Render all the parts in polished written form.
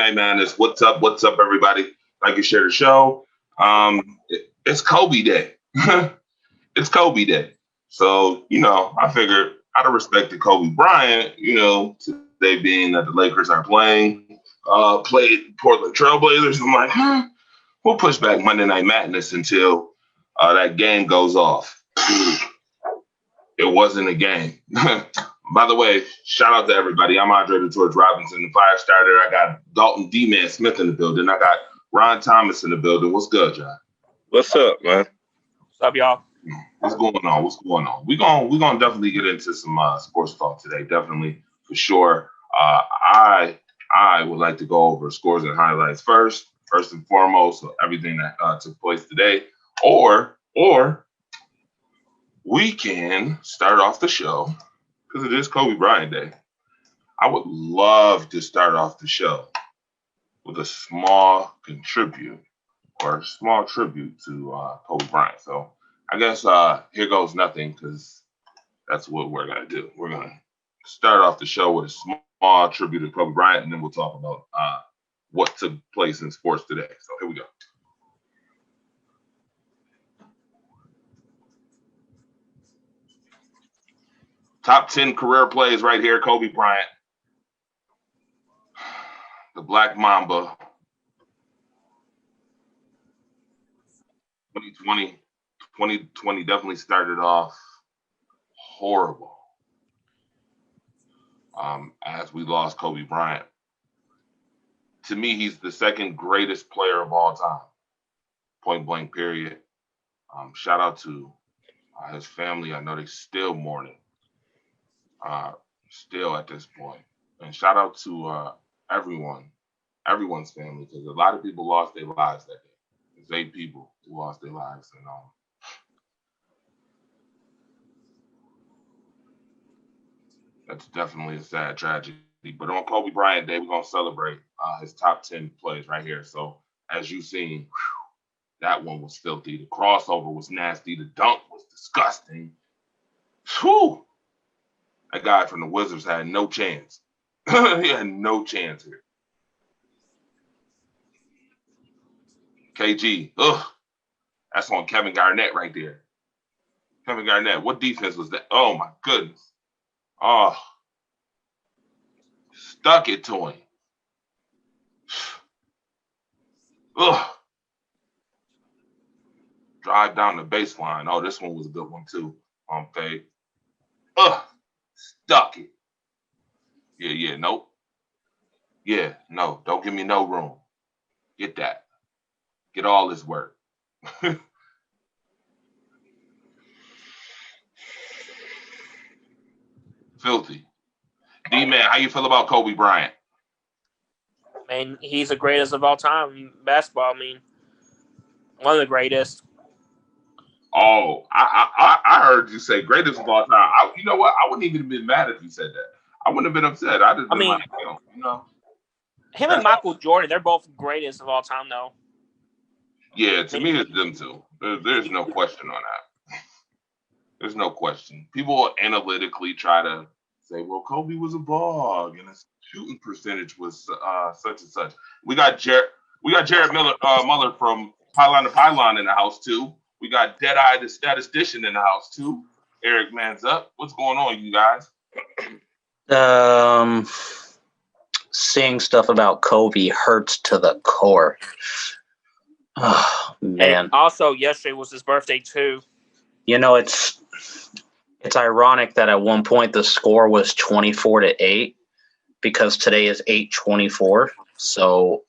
Night Madness. What's up? What's up, everybody? Like and share the show. It's Kobe Day. It's Kobe Day. So, I figured out of respect to Kobe Bryant, today being that the Lakers are played Portland Trailblazers. I'm like, we'll push back Monday Night Madness until that game goes off. It wasn't a game. By the way, shout out to everybody. I'm Andre George Robinson, the fire starter. I got Dalton D-Man Smith in the building. I got Ron Thomas in the building. What's good, John? What's up, man? What's up, y'all? What's going on? We're gonna definitely get into some sports talk today. Definitely, for sure. I would like to go over scores and highlights first and foremost, so everything that took place today. Or we can start off the show, because it is Kobe Bryant Day. I would love to start off the show with a small tribute to Kobe Bryant. So I guess here goes nothing, because that's what we're going to do. We're going to start off the show with a small tribute to Kobe Bryant, and then we'll talk about what took place in sports today. So here we go. Top 10 career plays right here, Kobe Bryant. The Black Mamba. 2020 definitely started off horrible as we lost Kobe Bryant. To me, he's the second greatest player of all time. Point blank, period. Shout out to his family. I know they're still mourning. Still at this point. And shout out to everyone's family, because a lot of people lost their lives that day. There's 8 people who lost their lives. And that's definitely a sad tragedy. But on Kobe Bryant Day, we're going to celebrate his top 10 plays right here. So as you've seen, that one was filthy. The crossover was nasty. The dunk was disgusting. Whew. That guy from the Wizards had no chance. He had no chance here. KG, that's on Kevin Garnett right there. Kevin Garnett, what defense was that? Oh, my goodness. Oh, stuck it to him. Ugh. Drive down the baseline. Oh, this one was a good one, too. On fade. Stuck it. Yeah, nope. Yeah, no, don't give me no room. Get that. Get all this work. Filthy. D-Man, how you feel about Kobe Bryant? I mean, he's the greatest of all time in basketball. I mean, one of the greatest. Oh, I heard you say greatest of all time. You know what? I wouldn't even have been mad if you said that. I wouldn't have been upset. I'd have been Him and Michael Jordan, they're both greatest of all time, though. Yeah, to me, it's them two. There's no question on that. There's no question. People will analytically try to say, well, Kobe was a bog, and his shooting percentage was such and such. We got Jared Muller from Pylon to Pylon in the house, too. We got Deadeye the statistician in the house, too. Eric Man's up. What's going on, you guys? Seeing stuff about Kobe hurts to the core. Oh, man. And also, yesterday was his birthday, too. It's ironic that at one point the score was 24-8, because today is 8/24. So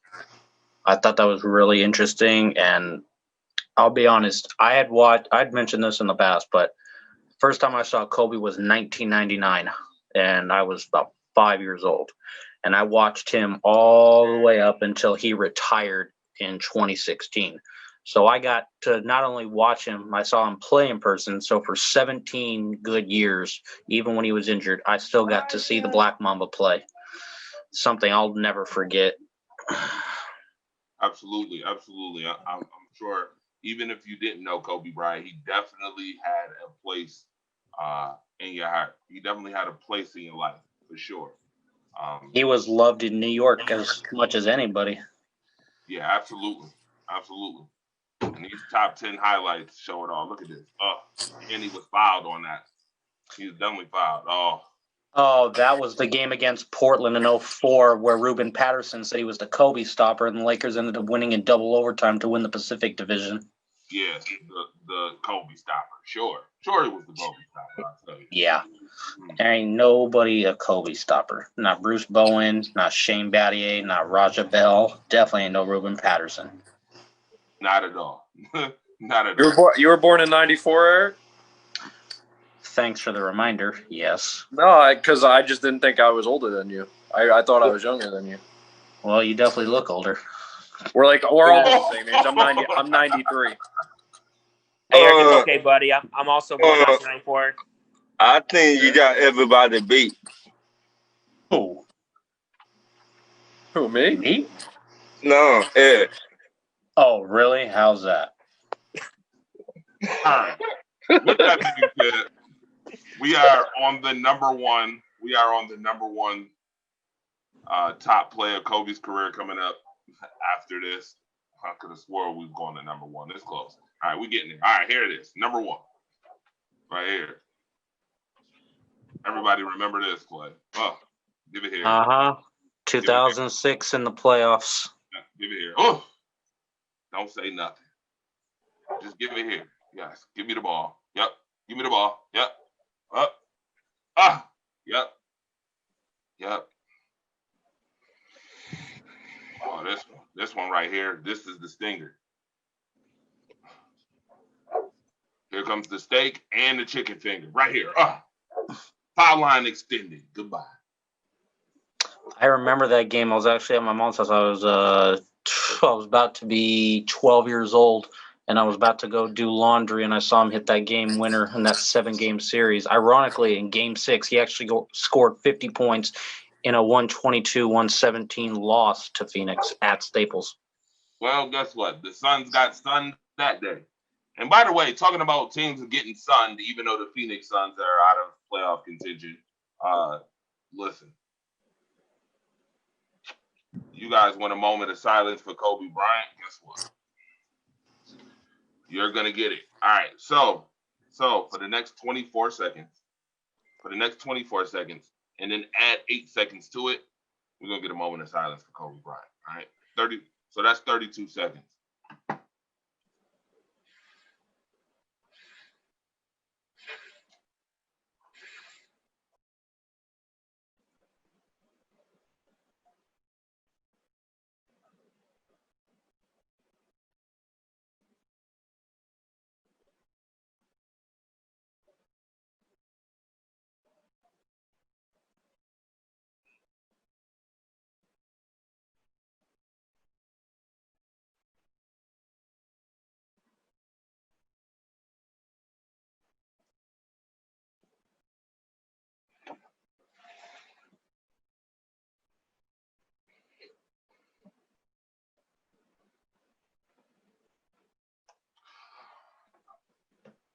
I thought that was really interesting. And I'll be honest, I'd mentioned this in the past, but first time I saw Kobe was 1999, and I was about 5 years old. And I watched him all the way up until he retired in 2016. So I got to not only watch him, I saw him play in person. So for 17 good years, even when he was injured, I still got to see the Black Mamba play. Something I'll never forget. Absolutely. I'm sure, even if you didn't know Kobe Bryant, he definitely had a place in your heart. He definitely had a place in your life, for sure. He was loved in New York as much as anybody. Yeah, absolutely. Absolutely. And these top 10 highlights show it all. Look at this. Oh, and he was fouled on that. He was definitely fouled. Oh, that was the game against Portland in 2004 where Ruben Patterson said he was the Kobe stopper, and the Lakers ended up winning in double overtime to win the Pacific Division. Yeah, the Kobe stopper. Sure, it was the Kobe stopper. I'll tell you. Yeah. There ain't nobody a Kobe stopper. Not Bruce Bowen, not Shane Battier, not Raja Bell. Definitely ain't no Ruben Patterson. Not at all. Not at all. You were born in '94, Eric? Thanks for the reminder. Yes. No, because I just didn't think I was older than you. I thought I was younger than you. Well, you definitely look older. We're almost the same age. I'm 93. Hey, Eric, it's okay, buddy. I'm also born in 94. I think you got everybody beat. Who? Who, me? Me? No, Ed. Oh, really? How's that? All right. With that being said, we are on the number one. We are on the number one top play of Kobe's career coming up after this. I could have swore we were going to number one. This close. All right, we're getting there. All right, here it is. Number one. Right here. Everybody remember this play. Oh, give it here. 2006 in the playoffs. Give it here. Oh, don't say nothing. Just give it here. Yes, give me the ball. Yep. Give me the ball. Yep. Up. Ah. Yep. Yep. Oh, this one right here. This is the stinger. Here comes the steak and the chicken finger right here. Foul line extended. Goodbye. I remember that game. I was actually at my mom's house. I was about to be 12 years old, and I was about to go do laundry, and I saw him hit that game winner in that 7-game series. Ironically, in Game 6, he actually scored 50 points in a 122-117 loss to Phoenix at Staples. Well, guess what? The Suns got sunned that day. And by the way, talking about teams getting sunned, even though the Phoenix Suns are out of playoff contention, listen. You guys want a moment of silence for Kobe Bryant? Guess what? You're going to get it. All right. So for the next 24 seconds, and then add 8 seconds to it, we're going to get a moment of silence for Kobe Bryant. All right. 30. So that's 32 seconds.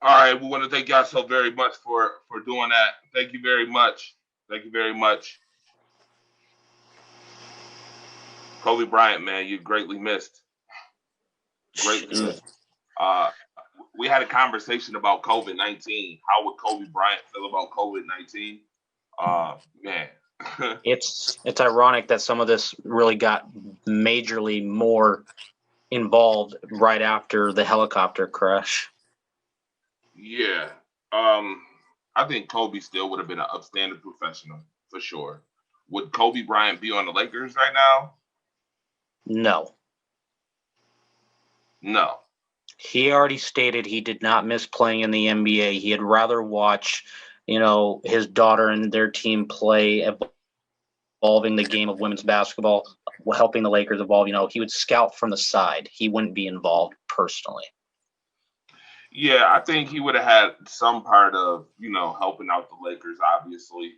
All right, we want to thank y'all so very much for doing that. Thank you very much. Thank you very much. Kobe Bryant, man, you greatly missed. Greatly missed. We had a conversation about COVID-19. How would Kobe Bryant feel about COVID-19? Man. It's ironic that some of this really got majorly more involved right after the helicopter crash. Yeah. I think Kobe still would have been an upstanding professional for sure. Would Kobe Bryant be on the Lakers right now? No. No. He already stated he did not miss playing in the NBA. He'd rather watch, his daughter and their team play, evolving the game of women's basketball, helping the Lakers evolve. He would scout from the side. He wouldn't be involved personally. Yeah, I think he would have had some part of, helping out the Lakers, obviously.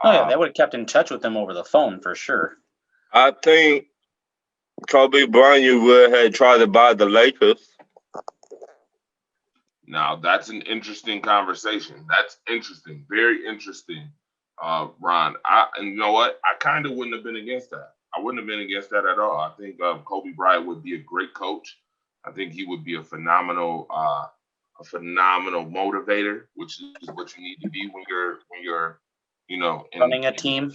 Oh, yeah, they would have kept in touch with them over the phone for sure. I think Kobe Bryant would have tried to buy the Lakers. Now, that's an interesting conversation. That's interesting. Very interesting. Ron. And you know what? I kind of wouldn't have been against that. I wouldn't have been against that at all. I think Kobe Bryant would be a great coach. I think he would be a phenomenal motivator, which is what you need to be when you're Running a team.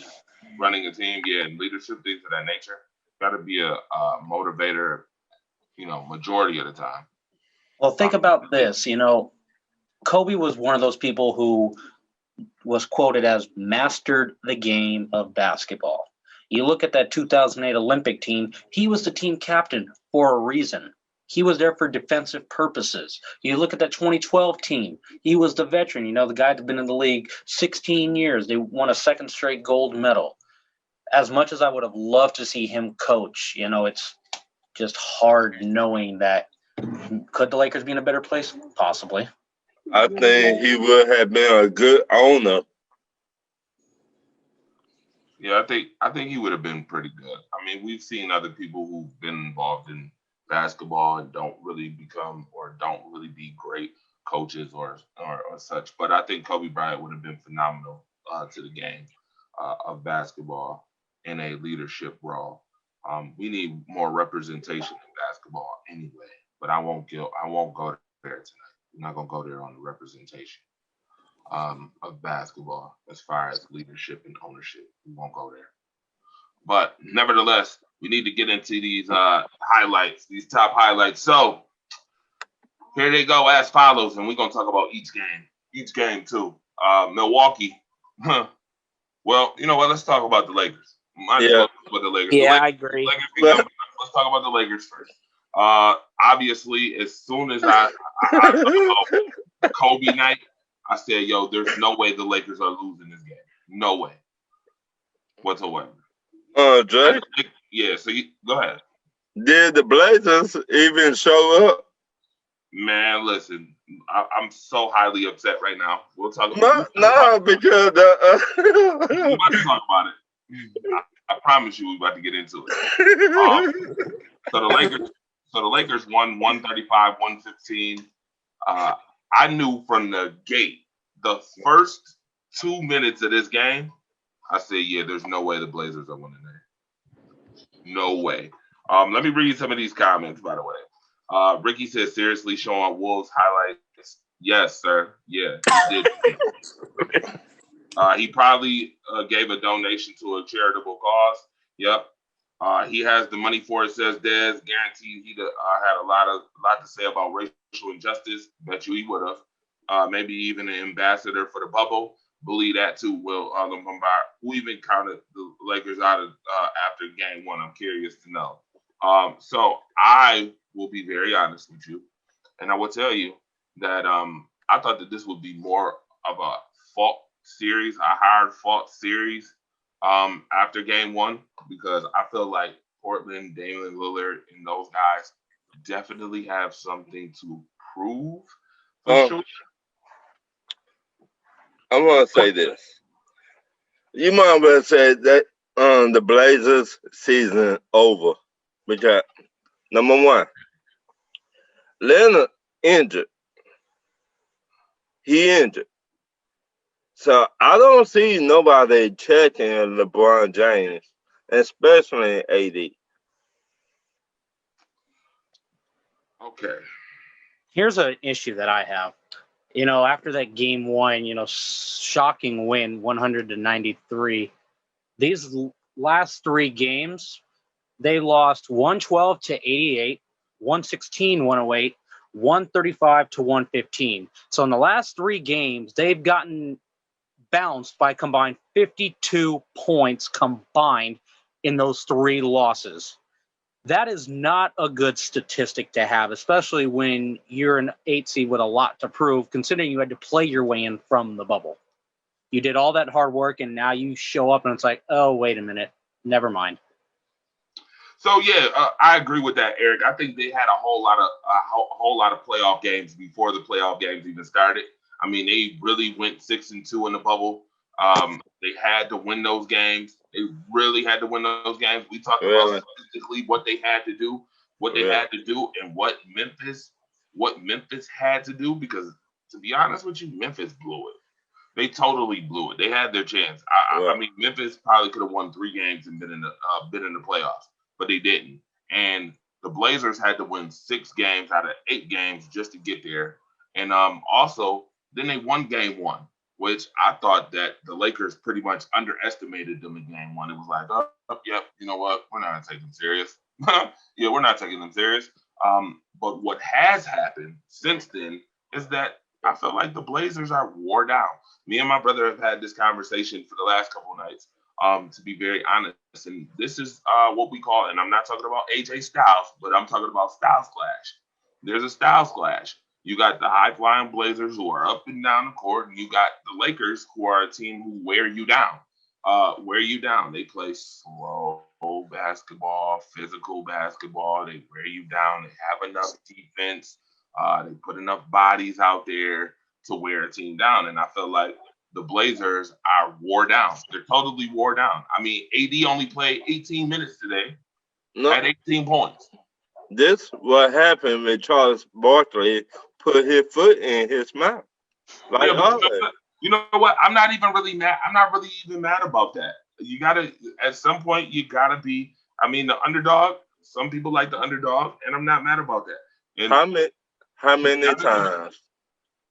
running a team, yeah, and leadership, things of that nature. Got to be a motivator, majority of the time. Well, think about this. Kobe was one of those people who was quoted as mastered the game of basketball. You look at that 2008 Olympic team, he was the team captain for a reason. He was there for defensive purposes. You look at that 2012 team, he was the veteran, the guy that's been in the league 16 years. They won a second straight gold medal. As much as I would have loved to see him coach, it's just hard knowing that. Could the Lakers be in a better place? Possibly. I think he would have been a good owner. Yeah, I think he would have been pretty good. I mean, we've seen other people who've been involved in basketball and don't really be great coaches or such. But I think Kobe Bryant would have been phenomenal to the game of basketball in a leadership role. We need more representation in basketball anyway. But I won't go there tonight. We're not gonna go there on the representation of basketball as far as leadership and ownership. We won't go there. But nevertheless, we need to get into these highlights, these top highlights. So here they go as follows, and we're gonna talk about each game too. Milwaukee. Well, you know what? Let's talk about the Lakers. Might as well talk about the Lakers. Yeah, I agree. Let's talk about the Lakers first. Obviously, as soon as I talk about Kobe night, I said, yo, there's no way the Lakers are losing this game. No way. Whatsoever. Jay? Yeah, so go ahead. Did the Blazers even show up? Man, listen, I'm so highly upset right now. We'll talk about it. No, because we're about to talk about it. I promise you we're about to get into it. So the Lakers won 135-115. I knew from the gate, the first 2 minutes of this game, I said, yeah, there's no way the Blazers are winning that. No way. Let me read some of these comments, by the way. Ricky says, seriously, showing Wolves highlights. Yes, sir. Yeah, he did. He probably gave a donation to a charitable cause. Yep. He has the money for it, says Dez. Guaranteed he had a lot to say about racial injustice. Bet you he would have. Maybe even an ambassador for the bubble. Believe that too, Will. Who even counted the Lakers out of after game one? I'm curious to know. So I will be very honest with you, and I will tell you that I thought that this would be more of a hard fought series after game one, because I feel like Portland, Damian Lillard, and those guys definitely have something to prove for sure. I want to say this. You might well say that the Blazers season over because number one, Leonard injured. He injured. So I don't see nobody checking LeBron James, especially AD. Okay. Here's an issue that I have. After that game one, shocking win, 100-93, these last three games, they lost 112-88, 116-108, 135-115. So in the last three games, they've gotten bounced by combined 52 points combined in those three losses. That is not a good statistic to have, especially when you're an 8 seed with a lot to prove, considering you had to play your way in from the bubble. You did all that hard work, and now you show up, and it's like, oh, wait a minute. Never mind. So, yeah, I agree with that, Eric. I think they had a whole lot of playoff games before the playoff games even started. I mean, they really went 6-2 in the bubble. They had to win those games. They really had to win those games. We talked about statistically what they had to do, and what Memphis had to do, because to be honest with you, Memphis blew it. They totally blew it. They had their chance. I mean, Memphis probably could have won 3 games and been in the playoffs, but they didn't. And the Blazers had to win 6 games out of 8 games just to get there. And also, then they won game 1, which I thought that the Lakers pretty much underestimated them in game 1. It was like, yep, you know what? We're not taking them serious. Yeah, we're not taking them serious. But what has happened since then is that I feel like the Blazers are wore down. Me and my brother have had this conversation for the last couple of nights, to be very honest. And this is what we call, and I'm not talking about AJ Styles, but I'm talking about Styles Clash. There's a Styles Clash. You got the high-flying Blazers who are up and down the court, and you got the Lakers who are a team who wear you down. They play slow basketball, physical basketball. They wear you down. They have enough defense. They put enough bodies out there to wear a team down. And I feel like the Blazers are wore down. They're totally wore down. I mean, AD only played 18 minutes today at 18 points. This what happened when Charles Barkley put his foot in his mouth. Like, you know what? I'm not even really mad. I'm not really even mad about that. You gotta, at some point, you gotta be. I mean, the underdog. Some people like the underdog, and I'm not mad about that. And how many times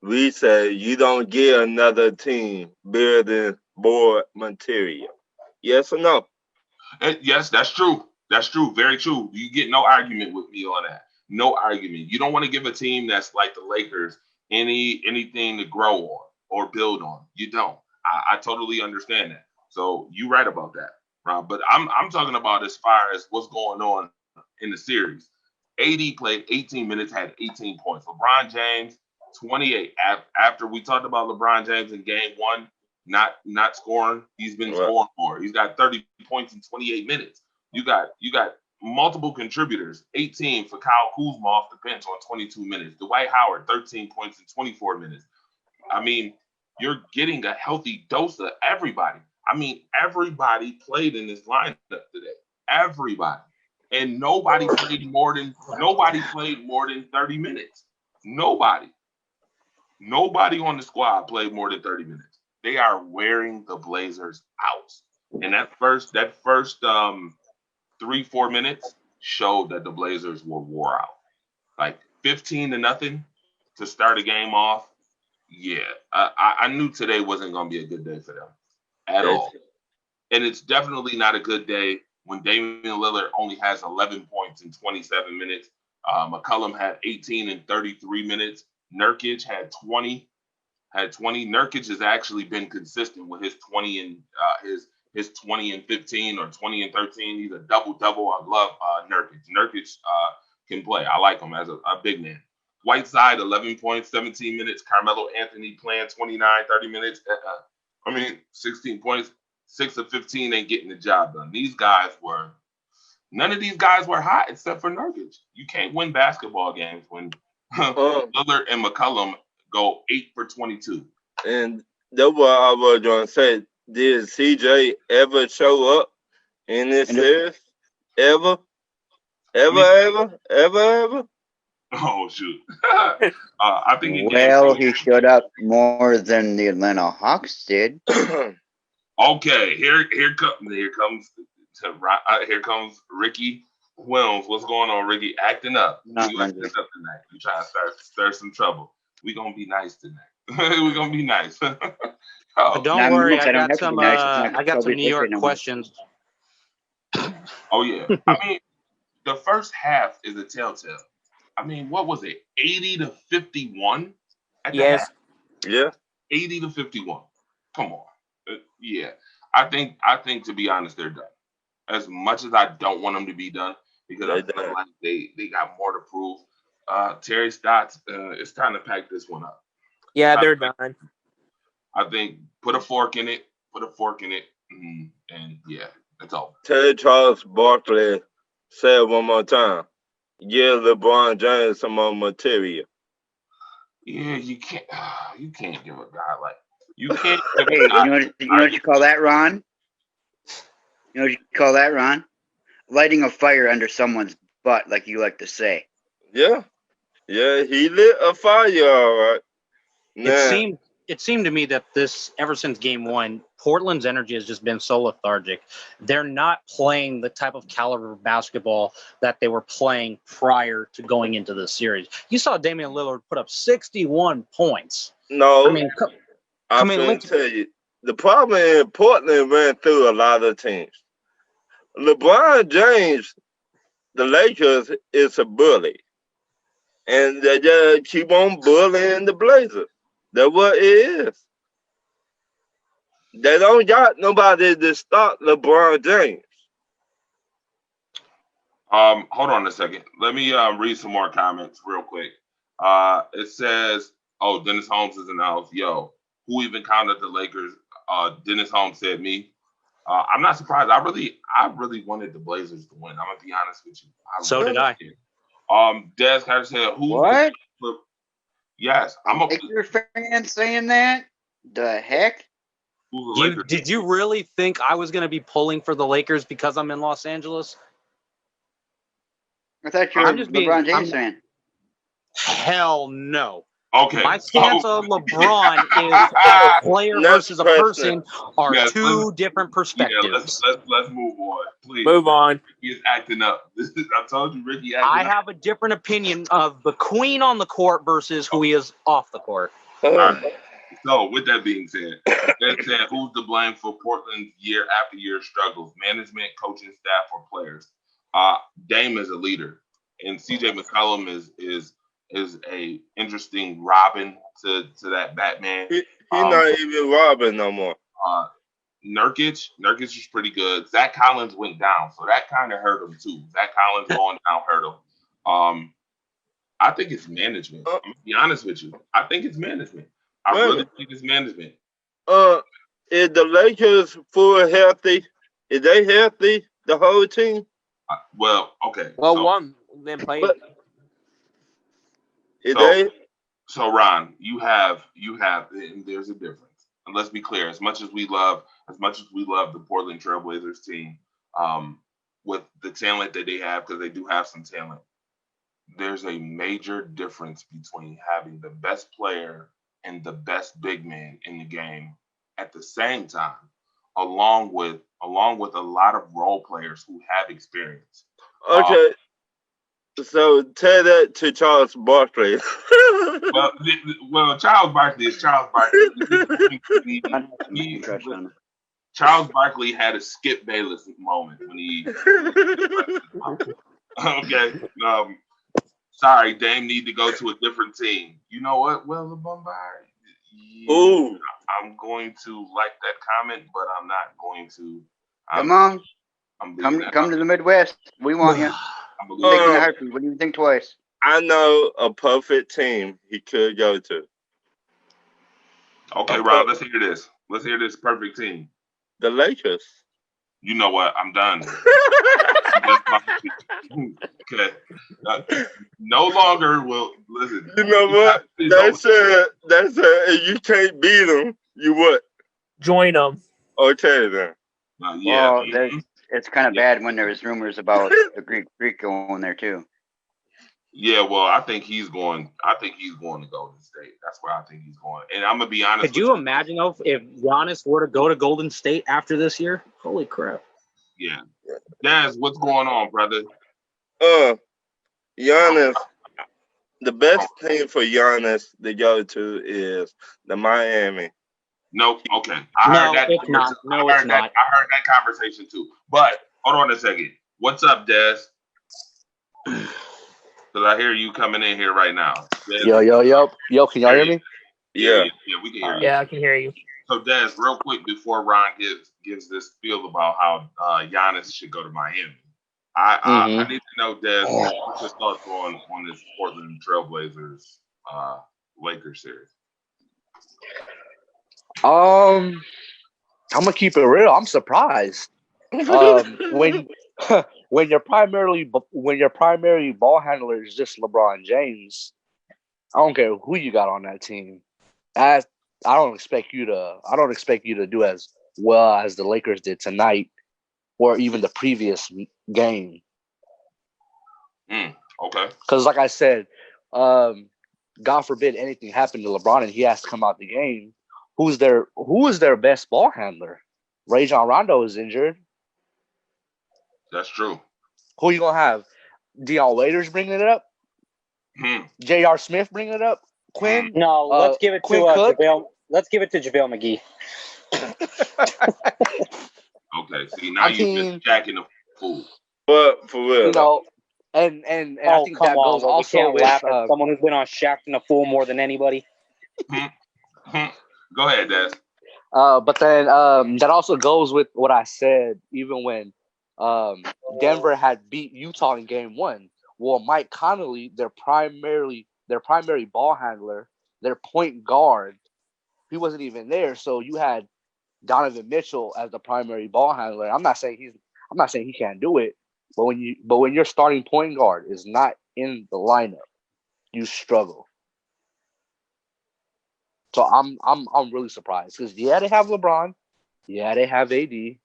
we say you don't get another team better than board material? Yes or no? Yes, that's true. That's true. Very true. You get no argument with me on that. No argument. You don't want to give a team that's like the Lakers anything to grow on or build on. You don't. I totally understand that. So you're right about that, Rob. But I'm talking about as far as what's going on in the series. AD played 18 minutes, had 18 points. LeBron James, 28. After we talked about LeBron James in game 1, not scoring, he's been scoring more. He's got 30 points in 28 minutes. You got multiple contributors. 18 for Kyle Kuzma off the bench on 22 minutes. Dwight Howard, 13 points in 24 minutes. I mean, you're getting a healthy dose of everybody. I mean, everybody played in this lineup today. Everybody. And nobody played more than 30 minutes. Nobody on the squad played more than 30 minutes. They are wearing the Blazers out. And that first 3-4 minutes showed that the Blazers were wore out. Like 15-0 to start a game off. Yeah, I knew today wasn't going to be a good day for them at all. And it's definitely not a good day when Damian Lillard only has 11 points in 27 minutes. McCollum had 18 in 33 minutes. Nurkic had 20. Nurkic has actually been consistent with his 20 and his 20 and 15 or 20 and 13. He's a double-double. I love Nurkic. Nurkic can play. I like him as a big man. Whiteside, 11 points, 17 minutes. Carmelo Anthony playing 29, 30 minutes. 16 points, 6 of 15 ain't getting the job done. None of these guys were hot except for Nurkic. You can't win basketball games when Lillard and McCollum go 8 for 22. And that's what I was going to say. Did CJ ever show up in this series? Ever? Oh, shoot. I think he showed up more than the Atlanta Hawks did. Okay, here comes Ricky Williams. What's going on, Ricky? Acting up. You acting up tonight. You trying to stir some trouble. We gonna be nice tonight. We gonna be nice. Don't worry, I got some New York questions. Oh yeah. I mean, the first half is a telltale. I mean, what was it? 80-51? Yes. Yeah. 80-51. Come on. Yeah. I think to be honest, they're done. As much as I don't want them to be done, because I feel like they got more to prove. Terry Stotts, it's time to pack this one up. Yeah, they're done. I think put a fork in it, and yeah, that's all. Tell Charles Barkley, say it one more time. Give LeBron James some more material. Yeah, you can't give a guy like you can't. Hey, you know what you call that, Ron? You know what you call that, Ron? Lighting a fire under someone's butt, like you like to say. Yeah, he lit a fire, all right. Now, it seemed to me that ever since game one, Portland's energy has just been so lethargic. They're not playing the type of caliber of basketball that they were playing prior to going into the series. You saw Damian Lillard put up 61 points. No, I mean, let me tell you, the problem in Portland ran through a lot of teams. LeBron James, the Lakers, is a bully. And they just keep on bullying the Blazers. That's what it is. They don't got nobody to stop LeBron James. Hold on a second. Let me read some more comments real quick. It says, "Oh, Dennis Holmes is in the house. Yo, who even counted the Lakers?" Dennis Holmes said me. I'm not surprised. I really wanted the Blazers to win. I'm gonna be honest with you. So did I. Des kind of said, "Who?" What? Yes, I'm a Laker fan saying that. The heck? Did you really think I was going to be pulling for the Lakers because I'm in Los Angeles? I thought you were LeBron James fan. Hell no. Okay. My stance on LeBron is a player versus a person are two different perspectives. Yeah, let's move on, please. Move on. He is acting up. I told you, Ricky. I have a different opinion of the queen on the court versus who he is off the court. All right. So, with that being said, who's to blame for Portland's year after year struggles? Management, coaching staff, or players? Dame is a leader, and CJ McCollum is a interesting Robin to that Batman. He's not even Robin no more. Nurkic is pretty good. Zach Collins went down, so that kind of hurt him too. Zach Collins going down hurt him. I think it's management. I'm gonna be honest with you. I think it's management. I really think it's management. Is the Lakers full healthy? Is they healthy? The whole team? Well, okay. Well, one then played. So Ron, you have, and there's a difference. And let's be clear: as much as we love the Portland Trailblazers team, with the talent that they have, because they do have some talent, there's a major difference between having the best player and the best big man in the game at the same time, along with a lot of role players who have experience. Okay. So tell that to Charles Barkley. well, Charles Barkley is Charles Barkley. Charles Barkley had a Skip Bayless moment when he. Okay. Sorry, Dame need to go to a different team. You know what? Well, the Bombard. Yeah, ooh. I'm going to like that comment, but I'm not going to. Come on. Come to the Midwest. We want you. What do you think twice? I know a perfect team he could go to. Okay, Rob, let's hear this. Let's hear this perfect team. The Lakers. You know what? I'm done. Okay. No longer will listen. You know what? That's if you can't beat them, you what? Join them. Okay then. Yeah. Well, it's kind of bad when there's rumors about the Greek going there too. Yeah, well, I think he's going to Golden State. That's where I think he's going. And I'm gonna be honest. Could you imagine if Giannis were to go to Golden State after this year? Holy crap! Yeah, Daz, what's going on, brother? Giannis. The best team for Giannis to go to is the Miami. Nope. Okay. I heard that conversation too. But hold on a second. What's up, Des? Because I hear you coming in here right now. Des, Yo, can y'all hear me? Yeah, we can hear you. Yeah, I can hear you. So, Des, real quick before Ron gives this spiel about how Giannis should go to Miami, I need to know, Des, what's your thoughts on this Portland Trailblazers Lakers series? I'm gonna keep it real. I'm surprised. When your primary ball handler is just LeBron James, I don't care who you got on that team. I don't expect you to do as well as the Lakers did tonight, or even the previous game. Okay. Because, like I said, God forbid anything happened to LeBron and he has to come out the game, who is their best ball handler? Rajon Rondo is injured. That's true. Who are you gonna have? Deion Waiters bringing it up? J.R. Smith bringing it up? Quinn? No, let's give it Quinn to Cook? JaVale. Let's give it to JaVale McGee. Okay, see, now you're just jacking the fool. But for real, you know, and I think that goes also with laugh at someone who's been on Shaq and a fool more than anybody. Go ahead, Des. But then that also goes with what I said, even when Denver had beat Utah in Game 1. Well, Mike Conley, their primary ball handler, their point guard, he wasn't even there. So you had Donovan Mitchell as the primary ball handler. I'm not saying he can't do it, but when your starting point guard is not in the lineup, you struggle. So I'm really surprised because they have LeBron, they have AD,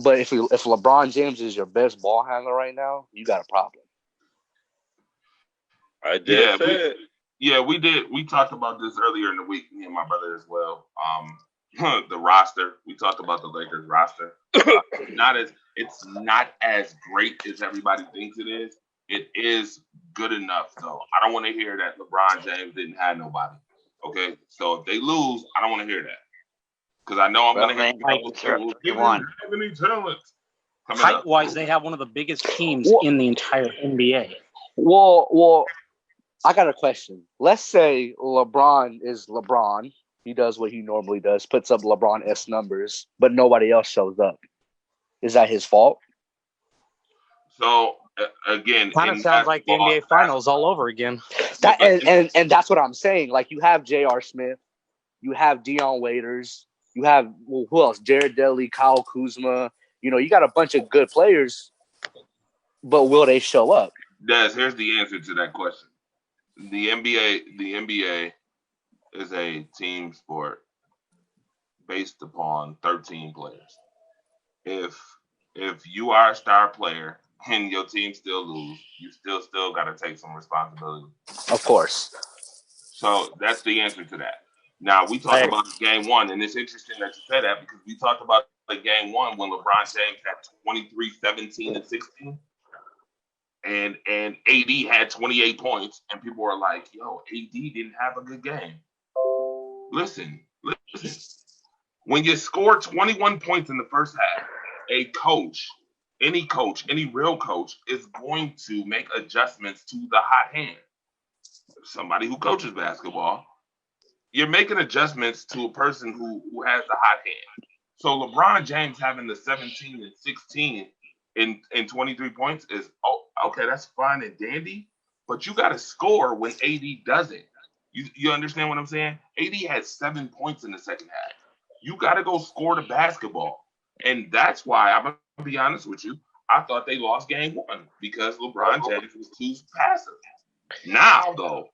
but if LeBron James is your best ball handler right now, you got a problem. I did say it. We did. We talked about this earlier in the week, me and my brother as well. The roster. We talked about the Lakers roster. It's not as great as everybody thinks it is. It is good enough, though. I don't want to hear that LeBron James didn't have nobody. Okay, so if they lose, I don't want to hear that because I know I'm going to have any talent. Height-wise, they have one of the biggest teams in the entire NBA. Well, I got a question. Let's say LeBron is LeBron. He does what he normally does, puts up LeBron-esque numbers, but nobody else shows up. Is that his fault? So again, kind of sounds like the NBA Finals all over again. And that's what I'm saying. Like you have J.R. Smith, you have Deion Waiters, you have who else? Jared Dudley, Kyle Kuzma. You got a bunch of good players, but will they show up? Des, here's the answer to that question. The NBA is a team sport based upon 13 players. If you are a star player and your team still lose, you still got to take some responsibility. Of course. So that's the answer to that. Now, we talked about Game 1, and it's interesting that you said that because we talked about Game 1 when LeBron James had 23, 17, and 16. And AD had 28 points, and people were like, yo, AD didn't have a good game. Listen. When you score 21 points in the first half, a coach, any real coach, is going to make adjustments to the hot hand. Somebody who coaches basketball, you're making adjustments to a person who has the hot hand. So LeBron James having the 17 and 16 in 23 points is, okay, that's fine and dandy, but you got to score when AD doesn't. You understand what I'm saying? AD had 7 points in the second half. You got to go score the basketball. And that's why, I'm going to be honest with you, I thought they lost Game 1 because LeBron James was too passive. Now, though,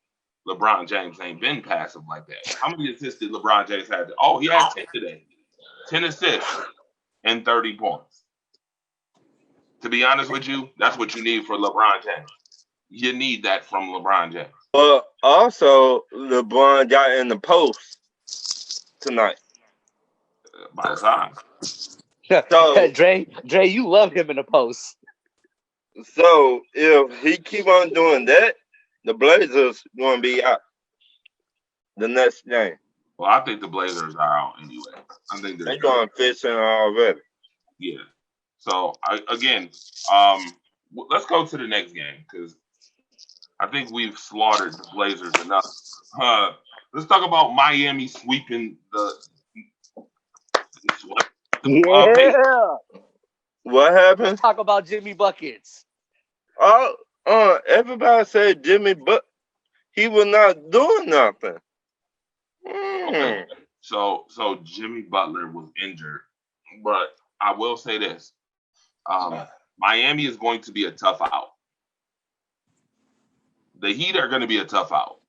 LeBron James ain't been passive like that. How many assists did LeBron James have? He had 10 today. 10 assists and 30 points. To be honest with you, that's what you need for LeBron James. You need that from LeBron James. But also, LeBron got in the post tonight. By the time. So, Dre, you love him in the post. So, if he keep on doing that, the Blazers going to be out the next game. Well, I think the Blazers are out anyway. I think they're going fishing already. Yeah. So, let's go to the next game because I think we've slaughtered the Blazers enough. Let's talk about Miami sweeping the what happened? Let's talk about Jimmy Buckets. Everybody said Jimmy, but he was not doing nothing. Okay. So Jimmy Butler was injured, but I will say this: Miami is going to be a tough out. The Heat are going to be a tough out,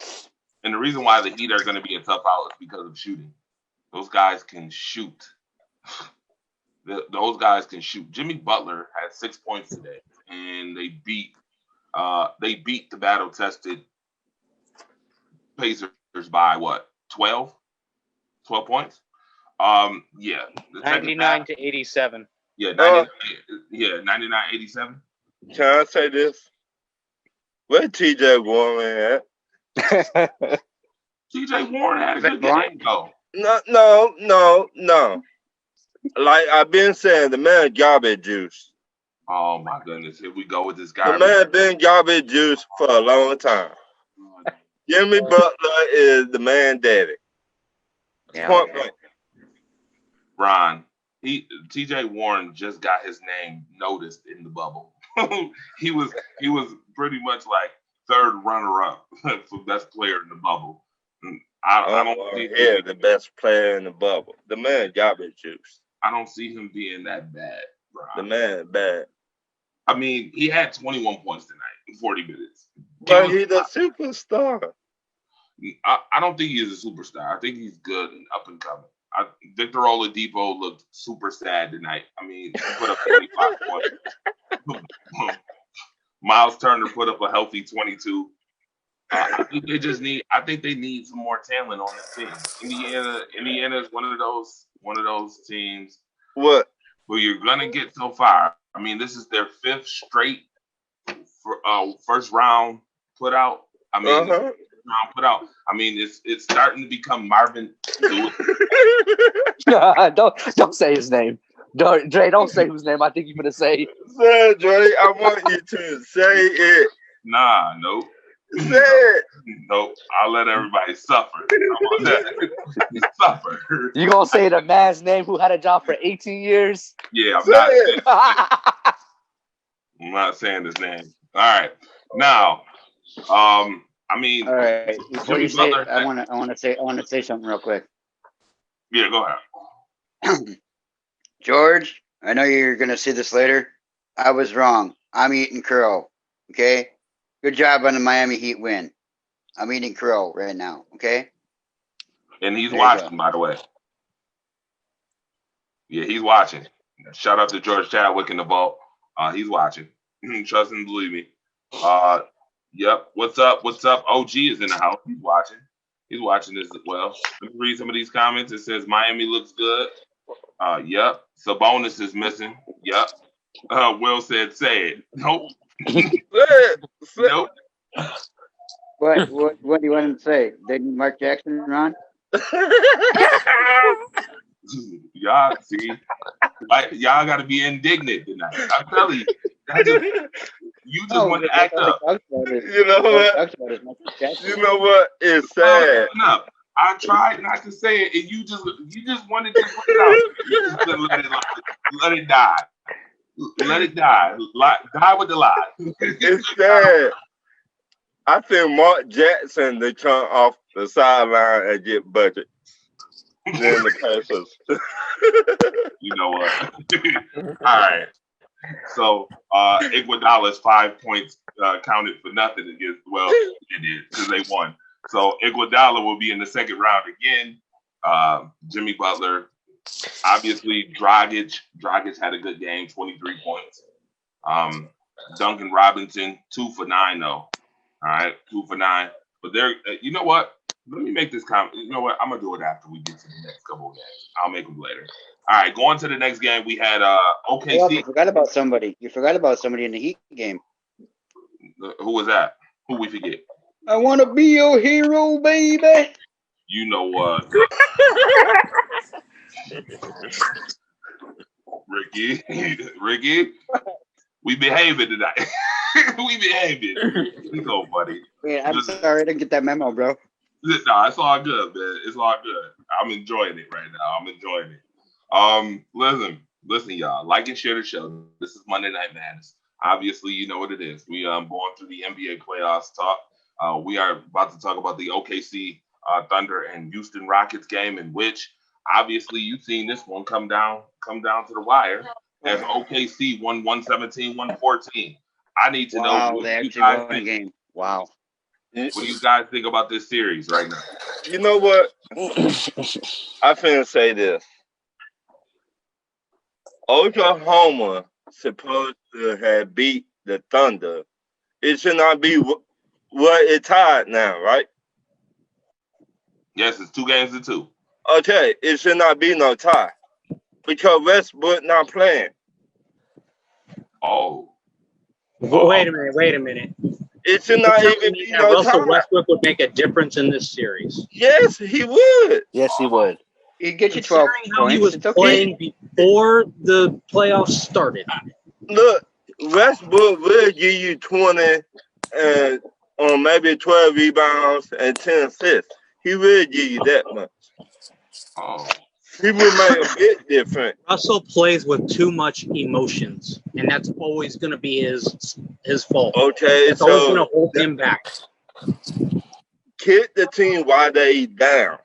and the reason why the Heat are going to be a tough out is because of shooting. Those guys can shoot. Those guys can shoot. Jimmy Butler had 6 points today, and they beat the battle-tested Pacers by what? 12 points. Yeah, the second 99 half, to 87. yeah, 99-87. Can I say this? Where TJ Warren at? TJ Warren had a good game though. No. Like I've been saying, the man garbage juice. Oh my goodness, here we go with this The guy. man been garbage juice for a long time. Jimmy Butler is the man daddy. Point blank. Ron, TJ Warren just got his name noticed in the bubble. he was pretty much like third runner up for best player in the bubble. I don't see the best player in the bubble. The man garbage juice. I don't see him being that bad, Ron. The man bad. I mean, he had 21 points tonight in 40 minutes. But he's a superstar. I don't think he's a superstar. I think he's good and up and coming. Victor Oladipo looked super sad tonight. I mean, he put up 25 points. Miles Turner put up a healthy 22. I think they need some more talent on the team. Indiana is one of those teams. What? Where you're gonna get so far. I mean, this is their 5th straight first round put out. I mean, I mean, it's starting to become Marvin Lewis. Don't say his name. Dre, don't say whose name I think you're gonna say. Say, Dre, I want you to say it. Nah, nope. Say it. Nope. I'll let everybody suffer. Suffer. You gonna say the man's name who had a job for 18 years? Yeah, I'm not saying his name. All right. Now, I mean, all right. Before you say, I want to say something real quick. Yeah, go ahead. George, I know you're gonna see this later. I was wrong. I'm eating crow. Okay. Good job on the Miami Heat win. I'm eating crow right now. Okay. And he's watching, by the way. Yeah, he's watching. Shout out to George Chadwick in the vault. He's watching. Trust and believe me. Yep. What's up? OG is in the house. He's watching. He's watching this as well. Let me read some of these comments. It says Miami looks good. Yep. Sabonis is missing. Yep. Will said, say it. Nope. Nope. What do you want him to say? Didn't Mark Jackson run? Y'all see, like y'all got to be indignant tonight. I'm telling you, you just want to act up. You know what? You know what? It's sad. I tried not to say it, and you just wanted to put it out. You just let it die. Let it die. Die with the lie. It's sad. I think Mark Jackson they come off the sideline and get budget. Then the Pacers. You know what? All right. So Iguodala's 5 points counted for nothing against. Well, it did because they won. So Iguodala will be in the second round again. Jimmy Butler. Obviously, Dragic had a good game, 23 points. Duncan Robinson, 2 for 9, though. All right, 2 for 9. But there, you know what? Let me make this comment. You know what? I'm going to do it after we get to the next couple of games. I'll make them later. All right, going to the next game, we had OKC. Oh, you forgot about somebody. You forgot about somebody in the Heat game. Who was that? Who we forget? I want to be your hero, baby. You know what? Ricky, we behaving tonight. We behaving. We go, buddy. Man, I'm sorry I didn't get that memo, bro. No, it's all good, man. It's all good. I'm enjoying it right now. I'm enjoying it. Listen, y'all. Like and share the show. This is Monday Night Madness. Obviously, you know what it is. We going through the NBA playoffs talk. We are about to talk about the OKC Thunder and Houston Rockets game, in which obviously you've seen this one come down to the wire as OKC won 117-114. I need to know what you guys think. Game. Wow. What do you guys think about this series right now? You know what? I finna say this. Oklahoma supposed to have beat the Thunder. It should not be what it tied now, right? Yes, it's 2-2. Okay, it should not be no tie because Westbrook not playing. Oh. Wait a minute. It should not even be no Russell tie. Westbrook would make a difference in this series. Yes, he would. Yes, he would. He'd get you 12 Considering how he points. was It's okay. playing before the playoffs started. Look, Westbrook will give you 20 and maybe 12 rebounds and 10 assists. He will give you that much. Oh. He will make a big difference. Russell plays with too much emotions, and that's always going to be his fault. Okay, It's always going so to hold him back. kick the team while they down.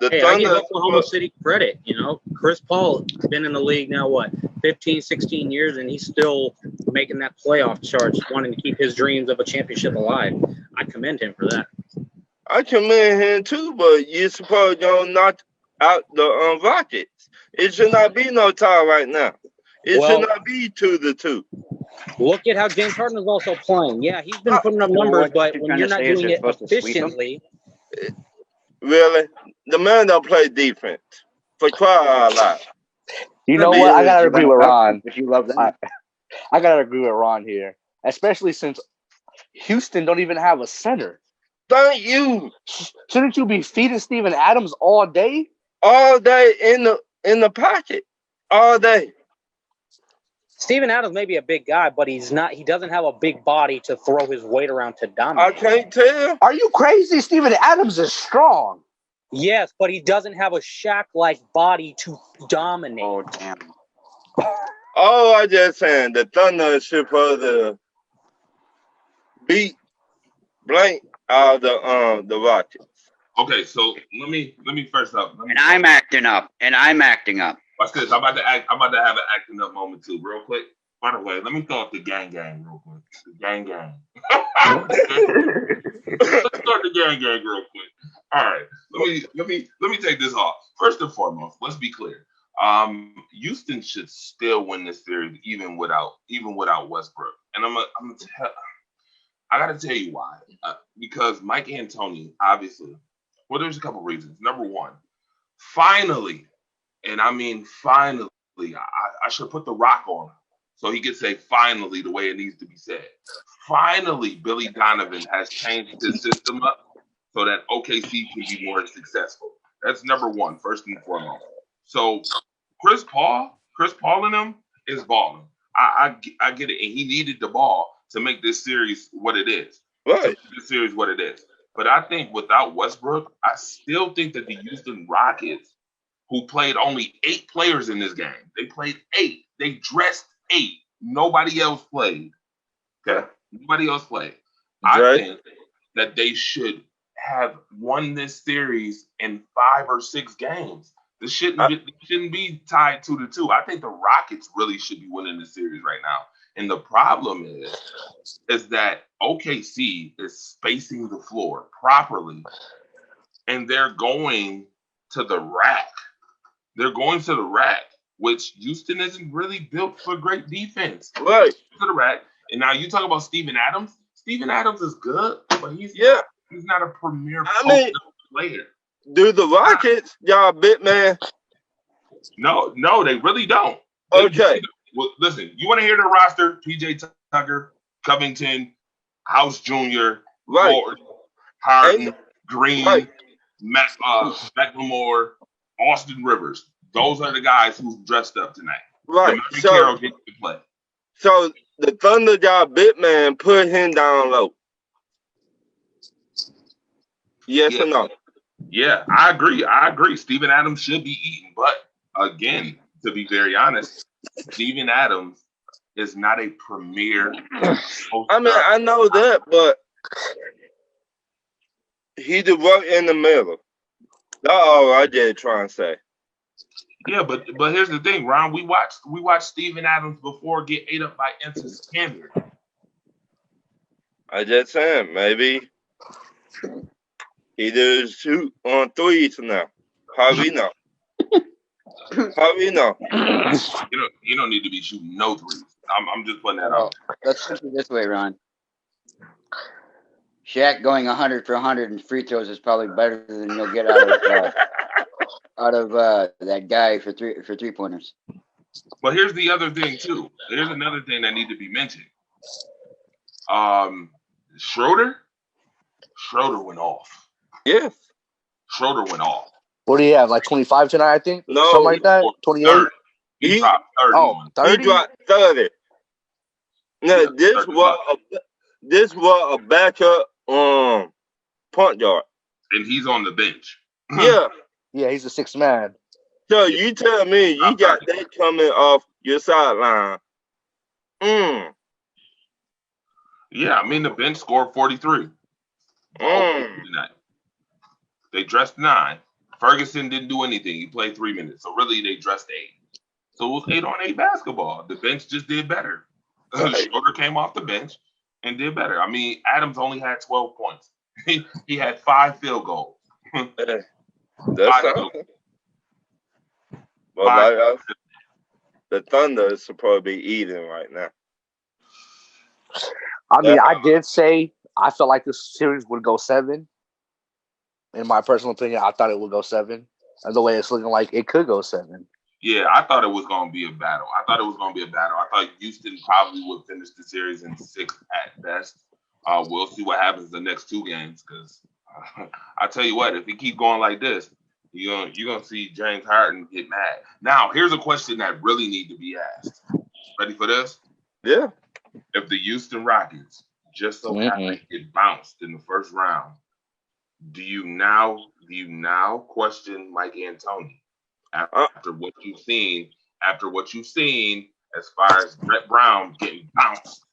The Hey, I give Thunder, Oklahoma City credit. You know, Chris Paul has been in the league now, 15, 16 years, and he's still making that playoff charge, wanting to keep his dreams of a championship alive. I commend him for that. I commend him too, but you're supposed to knock out the Rockets. It should not be no tie right now. It should not be 2-2. Look at how James Harden is also playing. Yeah, he's been putting up numbers, but when you're not doing it efficiently. Really? The man don't play defense. For crying out loud. You know what? I gotta agree with Ron. If you love that. I gotta agree with Ron here, especially since Houston don't even have a center. Thank you. Shouldn't you be feeding Steven Adams all day? All day in the pocket. All day. Steven Adams may be a big guy, but he's not. He doesn't have a big body to throw his weight around to dominate. I can't tell. Are you crazy? Steven Adams is strong. Yes, but he doesn't have a Shaq-like body to dominate. Oh, damn. Oh, I just saying the Thunder is supposed to beat blank out of the Rockets. Okay, so let me first up. And I'm acting up. Watch this. I'm about to have an acting up moment too, real quick. By the way, let me throw up the gang real quick. The gang. Let's start the gang real quick. All right. Let me take this off. First and foremost, let's be clear. Houston should still win this series even without Westbrook. And I gotta tell you why. Because Mike D'Antoni, obviously, well, there's a couple reasons. Number one, finally, and I mean finally, I should put the rock on him so he could say finally the way it needs to be said. Finally, Billy Donovan has changed his system up so that OKC can be more successful. That's number one, first and foremost. So Chris Paul and him is balling. I get it, and he needed the ball to make this series what it is. Right. But I think without Westbrook, I still think that the Houston Rockets, who played only 8 players in this game, they played 8. They dressed 8. Nobody else played. Okay? Nobody else played. I think that they should have won this series in 5 or 6 games. This shouldn't be tied 2-2. I think the Rockets really should be winning the series right now. And the problem is that OKC is spacing the floor properly, and they're going to the rack. Which Houston isn't really built for great defense. Right. To the rack. And now you talk about Steven Adams. Steven Adams is good, but he's not a premier player. Do the Rockets, y'all big man? No, they really don't. Okay. Well, listen, you want to hear the roster? PJ Tucker, Covington, House Jr., Lord, Harden, Green, McLemore, Austin Rivers. Those are the guys who dressed up tonight. Right. Carroll gets to play. So the Thunder job big man put him down low. Yes or no? Yeah, I agree. Steven Adams should be eaten. But again, to be very honest, Steven Adams is not a premier. I mean, I know that, but he did work in the middle. That's all I did try and say. Yeah, but here's the thing, Ron. We watched Steven Adams before get ate up by Ensis Cantor. I just saying, maybe he does shoot on threes now. How we know? How we know? You don't need to be shooting no threes. I'm just putting that out. Let's put it this way, Ron. Shaq going 100 for 100 in free throws is probably better than you'll get out of that guy for three pointers. But here's the other thing too. Here's another thing that need to be mentioned. Schroeder went off. Yes. Schroeder went off. What do you have? Like 25 tonight, I think? No. Something like that? 28? He dropped 30. Oh, 30? He dropped 30. Now, Yeah, this was a backup point guard. And he's on the bench. Yeah. Yeah, he's a sixth man. So you tell me you got that coming off your sideline. Yeah, I mean the bench scored 43. Tonight. They dressed 9. Ferguson didn't do anything. He played 3 minutes. So really they dressed 8. So it was 8-on-8 basketball. The bench just did better. Schroeder came off the bench and did better. I mean, Adams only had 12 points. He had 5 field goals. That's something. Well, the Thunder is supposed to be eating right now. I mean, I did say I felt like this series would go 7. In my personal opinion, I thought it would go 7. And the way it's looking like it could go 7. Yeah, I thought it was going to be a battle. I thought Houston probably would finish the series in 6 at best. We'll see what happens the next 2 games because I tell you what, if he keep going like this, you're gonna see James Harden get mad. Now, here's a question that really need to be asked. Ready for this? Yeah. If the Houston Rockets just so happen to get bounced in the first round, do you now question Mike D'Antoni after what you've seen? After what you've seen as far as Brett Brown getting bounced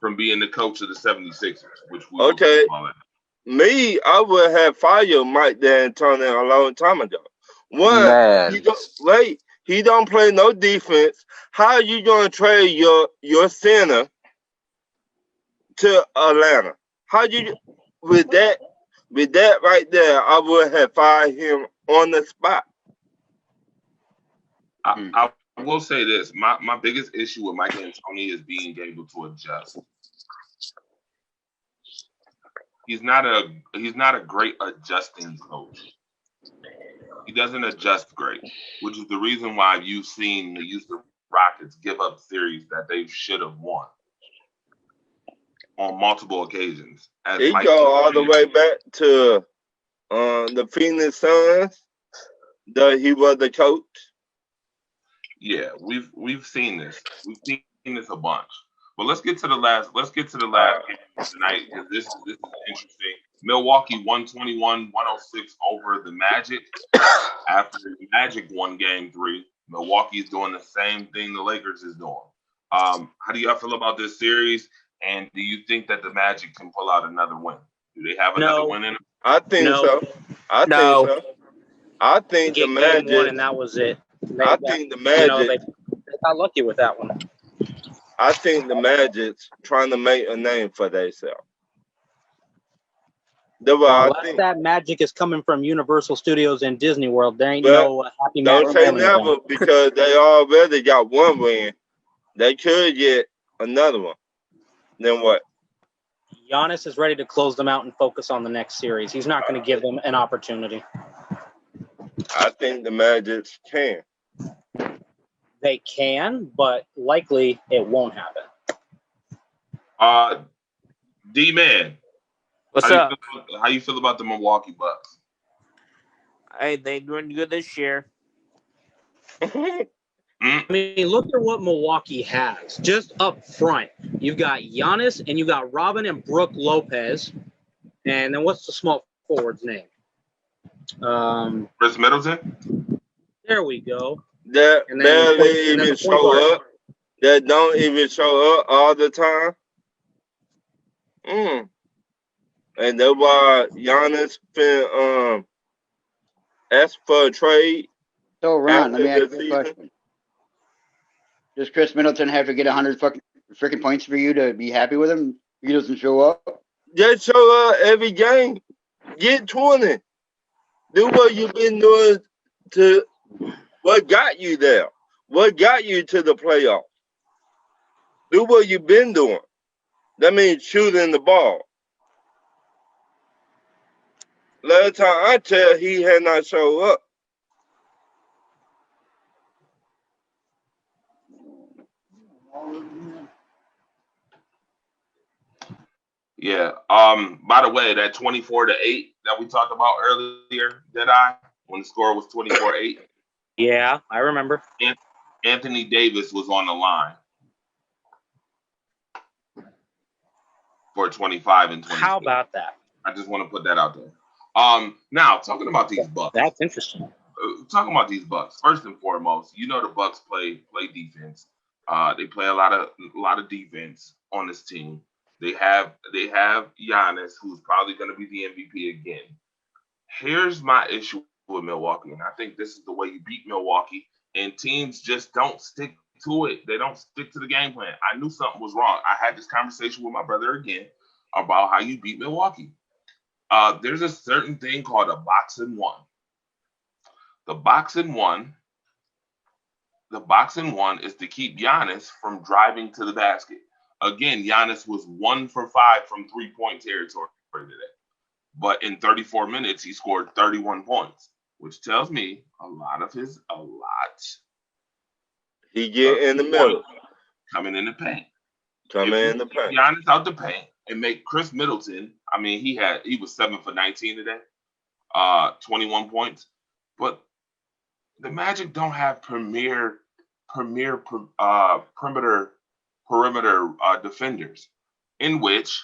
from being the coach of the 76ers, which we will call it. Me, I would have fired Mike D'Antoni a long time ago. One, he don't play no defense. How are you going to trade your center to Atlanta? How you with that right there? I would have fired him on the spot. I will say this: my biggest issue with Mike D'Antoni is being able to adjust. He's not a great adjusting coach. He doesn't adjust great, which is the reason why you've seen the Houston Rockets give up series that they should have won on multiple occasions. He go all the way back to the Phoenix Suns. He was the coach. Yeah, we've seen this. We've seen this a bunch. But let's get to the last game tonight because this is interesting. Milwaukee 121-106 over the Magic. After the Magic won Game 3, Milwaukee is doing the same thing the Lakers is doing. How do y'all feel about this series? And do you think that the Magic can pull out another win? Do they have another win in them? I think so. I think the Magic won and that was it. The Magic. They got lucky with that one. I think the Magic's trying to make a name for themselves. That magic is coming from Universal Studios and Disney World. There ain't no happy magic. Don't say never because they already got one win. They could get another one. Then what? Giannis is ready to close them out and focus on the next series. He's not going to give them an opportunity. I think the Magic can. They can, but likely it won't happen. D-Man. What's up? How you feel about the Milwaukee Bucks? Hey, they doing good this year. I mean, look at what Milwaukee has. Just up front, you've got Giannis and you got Robin and Brook Lopez. And then what's the small forward's name? Chris Middleton? There we go. That barely even show up. That don't even show up all the time. And that's why Giannis asked for a trade. So, Ron, let me ask you a question. Does Chris Middleton have to get 100 freaking points for you to be happy with him? If he doesn't show up? Just show up every game. Get 20. Do what you've been doing to what got you there. What got you to the playoffs. Do what you've been doing. That means shooting the ball. Last time I tell, he had not showed up. Yeah. By the way, that 24-8 that we talked about earlier, when the score was 24-8, Yeah, I remember. Anthony Davis was on the line for 25 and 26. How about that? I just want to put that out there. Now talking about these Bucks. That's interesting. Talking about these Bucks. First and foremost, the Bucks play defense. They play a lot of defense on this team. They have Giannis, who's probably going to be the MVP again. Here's my issue with Milwaukee, and I think this is the way you beat Milwaukee. And teams just don't stick to it. They don't stick to the game plan. I knew something was wrong. I had this conversation with my brother again about how you beat Milwaukee. There's a certain thing called a box and one. The box and one is to keep Giannis from driving to the basket. Again, Giannis was 1 for 5 from 3-point territory today. But in 34 minutes, he scored 31 points, which tells me a lot. He get in the middle. Coming in the paint. Giannis out the paint and make Chris Middleton. I mean, he was 7 for 19 today, 21 points. But the Magic don't have premier perimeter defenders. In which,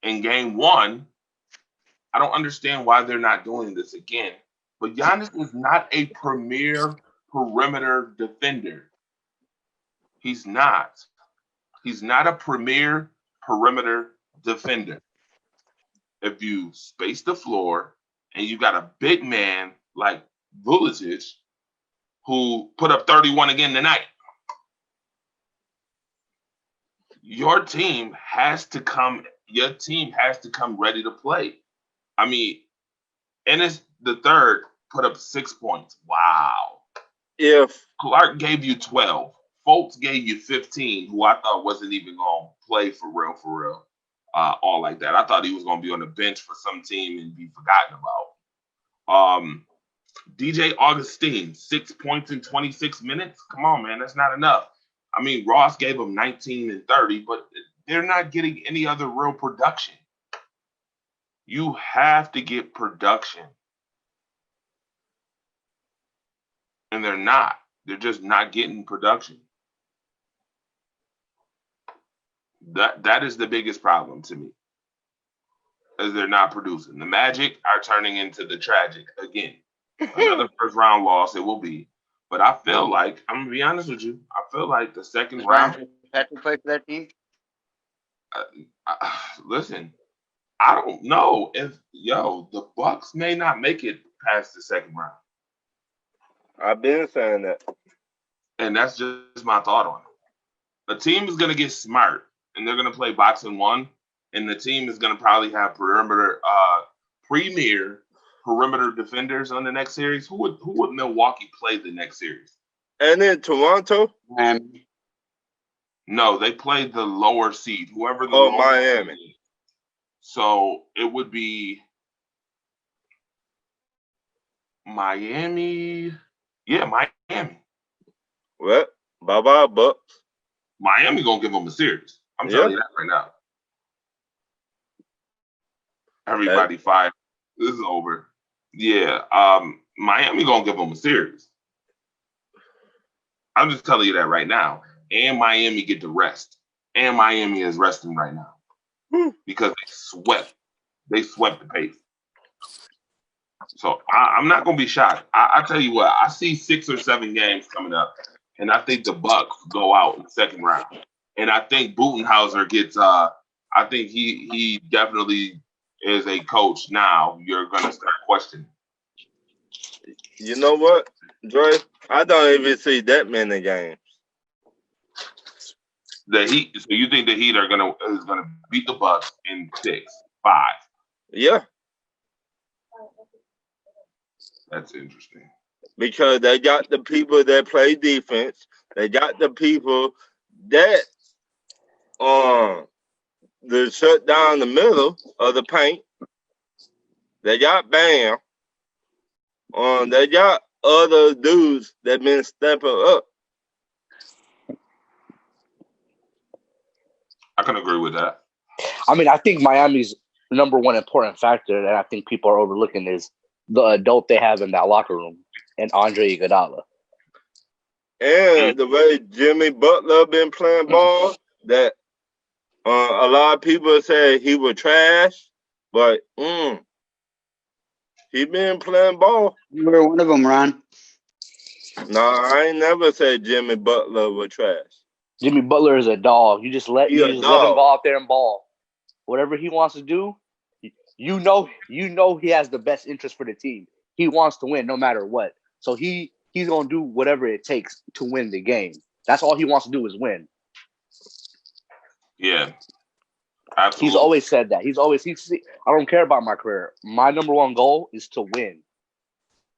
in game 1, I don't understand why they're not doing this again. But Giannis is not a premier perimeter defender. He's not. He's not a premier perimeter defender. If you space the floor and you got a big man like Vucevic, who put up 31 again tonight, your team has to come ready to play. I mean, Ennis the third put up 6 points. Wow. If Clark gave you 12, Fultz gave you 15, who I thought wasn't even going to play for real, all like that. I thought he was going to be on the bench for some team and be forgotten about. DJ Augustine, 6 points in 26 minutes. Come on, man, that's not enough. I mean, Ross gave him 19 and 30, but they're not getting any other real production. You have to get production. And they're not. They're just not getting production. That is the biggest problem to me, is they're not producing. The Magic are turning into the tragic again. Another first round loss it will be. But I feel like, I'm going to be honest with you, I feel like the second round. Patrick play for that team? Listen, I don't know if, the Bucks may not make it past the second round. I've been saying that. And that's just my thought on it. The team is going to get smart, and they're going to play box and one, and the team is going to probably have premier perimeter defenders on the next series. Who would Milwaukee play the next series? And then Toronto? No, they played the lower seed. Whoever the Miami. Seed is. So it would be Miami. Yeah, Miami. Well, bye-bye, Bucks. Miami gonna give them a series. I'm telling you that right now. Everybody fired. This is over. Yeah, Miami gonna give them a series. I'm just telling you that right now. And Miami get to rest. And Miami is resting right now because they swept the pace. So I'm not gonna be shocked. I tell you what, I see 6 or 7 games coming up, and I think the Bucks go out in the second round. And I think Budenhauser gets. I think he definitely is a coach now. You're gonna start questioning. You know what, Dre? I don't even see that many games. The Heat. So you think the Heat is gonna beat the Bucks in 6, 5? Yeah. That's interesting. Because they got the people that play defense. They got the people that shut down the middle of the paint. They got Bam. They got other dudes that been stepping up. I can agree with that. I mean, I think Miami's number one important factor that I think people are overlooking is the adult they have in that locker room and Andre Iguodala. And the way Jimmy Butler been playing ball, that a lot of people say he was trash, but he been playing ball. You were one of them, Ron. No, I ain't never said Jimmy Butler was trash. Jimmy Butler is a dog. You just let He a let him dog. go out there and ball. Whatever he wants to do, you know he has the best interest for the team. He wants to win no matter what. So he's gonna do whatever it takes to win the game. That's all he wants to do is win. Yeah. Absolutely. He's always said that. I don't care about my career. My number one goal is to win.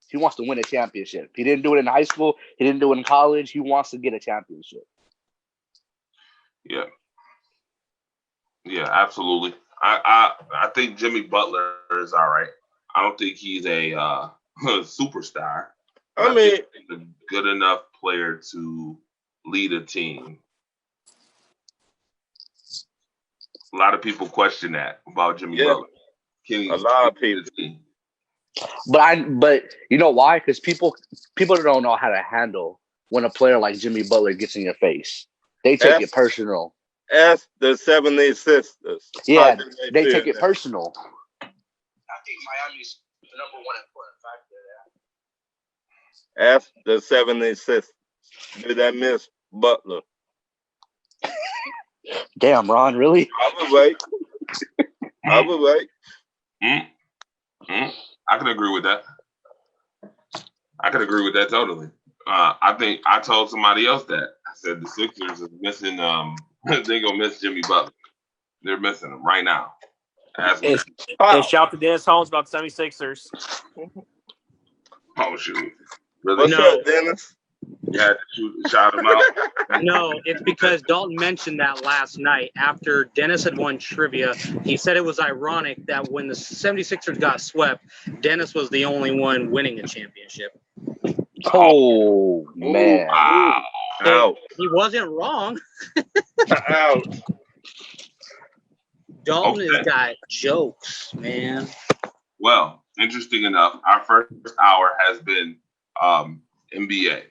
He wants to win a championship. He didn't do it in high school. He didn't do it in college. He wants to get a championship. Yeah. Yeah, absolutely. I think Jimmy Butler is all right. I don't think he's a superstar. I mean, he's a good enough player to lead a team. A lot of people question that about Jimmy Butler. A lot of people. But you know why? Because people don't know how to handle when a player like Jimmy Butler gets in your face. They take it personal. Ask the 76ers. Yeah, they take it personal. I think Miami's the number one important factor. Ask the 76ers. Do that miss Butler? Damn, Ron, really? I would wait. I can agree with that. I can agree with that totally. I think I told somebody else that. I said the Sixers is missing. They're gonna miss Jimmy Butler. They're missing him right now. And shout to Dennis Holmes about the 76ers. Oh shoot! Really? What's up, Dennis? You had to shout him out. No, it's because Dalton mentioned that last night after Dennis had won trivia. He said it was ironic that when the 76ers got swept, Dennis was the only one winning a championship. Oh, man. Wow. Out. He wasn't wrong. Out. Dalton has got jokes, man. Well, interesting enough, our first hour has been NBA.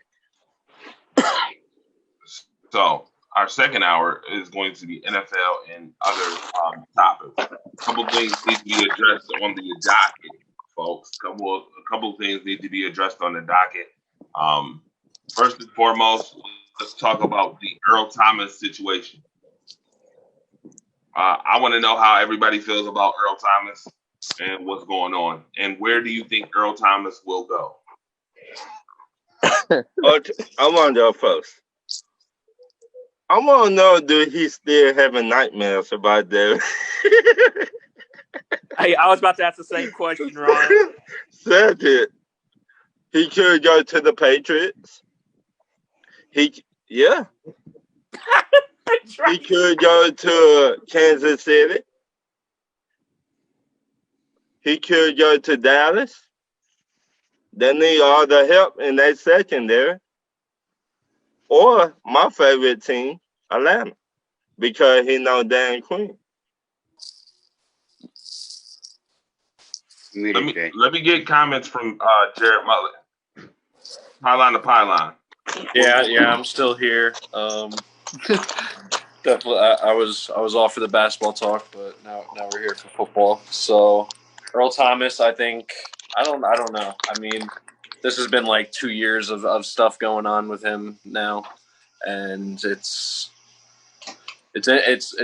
So our second hour is going to be NFL and other topics. A couple things need to be addressed on the docket, folks. A couple things need to be addressed on the docket. First and foremost, let's talk about the Earl Thomas situation. I want to know how everybody feels about Earl Thomas and what's going on, and where do you think Earl Thomas will go? I want to go first. I want to know, do he still having nightmares about that? Hey, I was about to ask the same question, Ron. Said it. He could go to the Patriots. He could go to Kansas City. He could go to Dallas. They need all the help in that secondary. Or my favorite team, Atlanta, because he know Dan Quinn. Let me get comments from Jared Mullet. Pylon to pylon. Yeah, I'm still here. Definitely, I was off for the basketball talk, but now we're here for football. So Earl Thomas, I think I don't know. I mean, this has been like 2 years of stuff going on with him now, and it's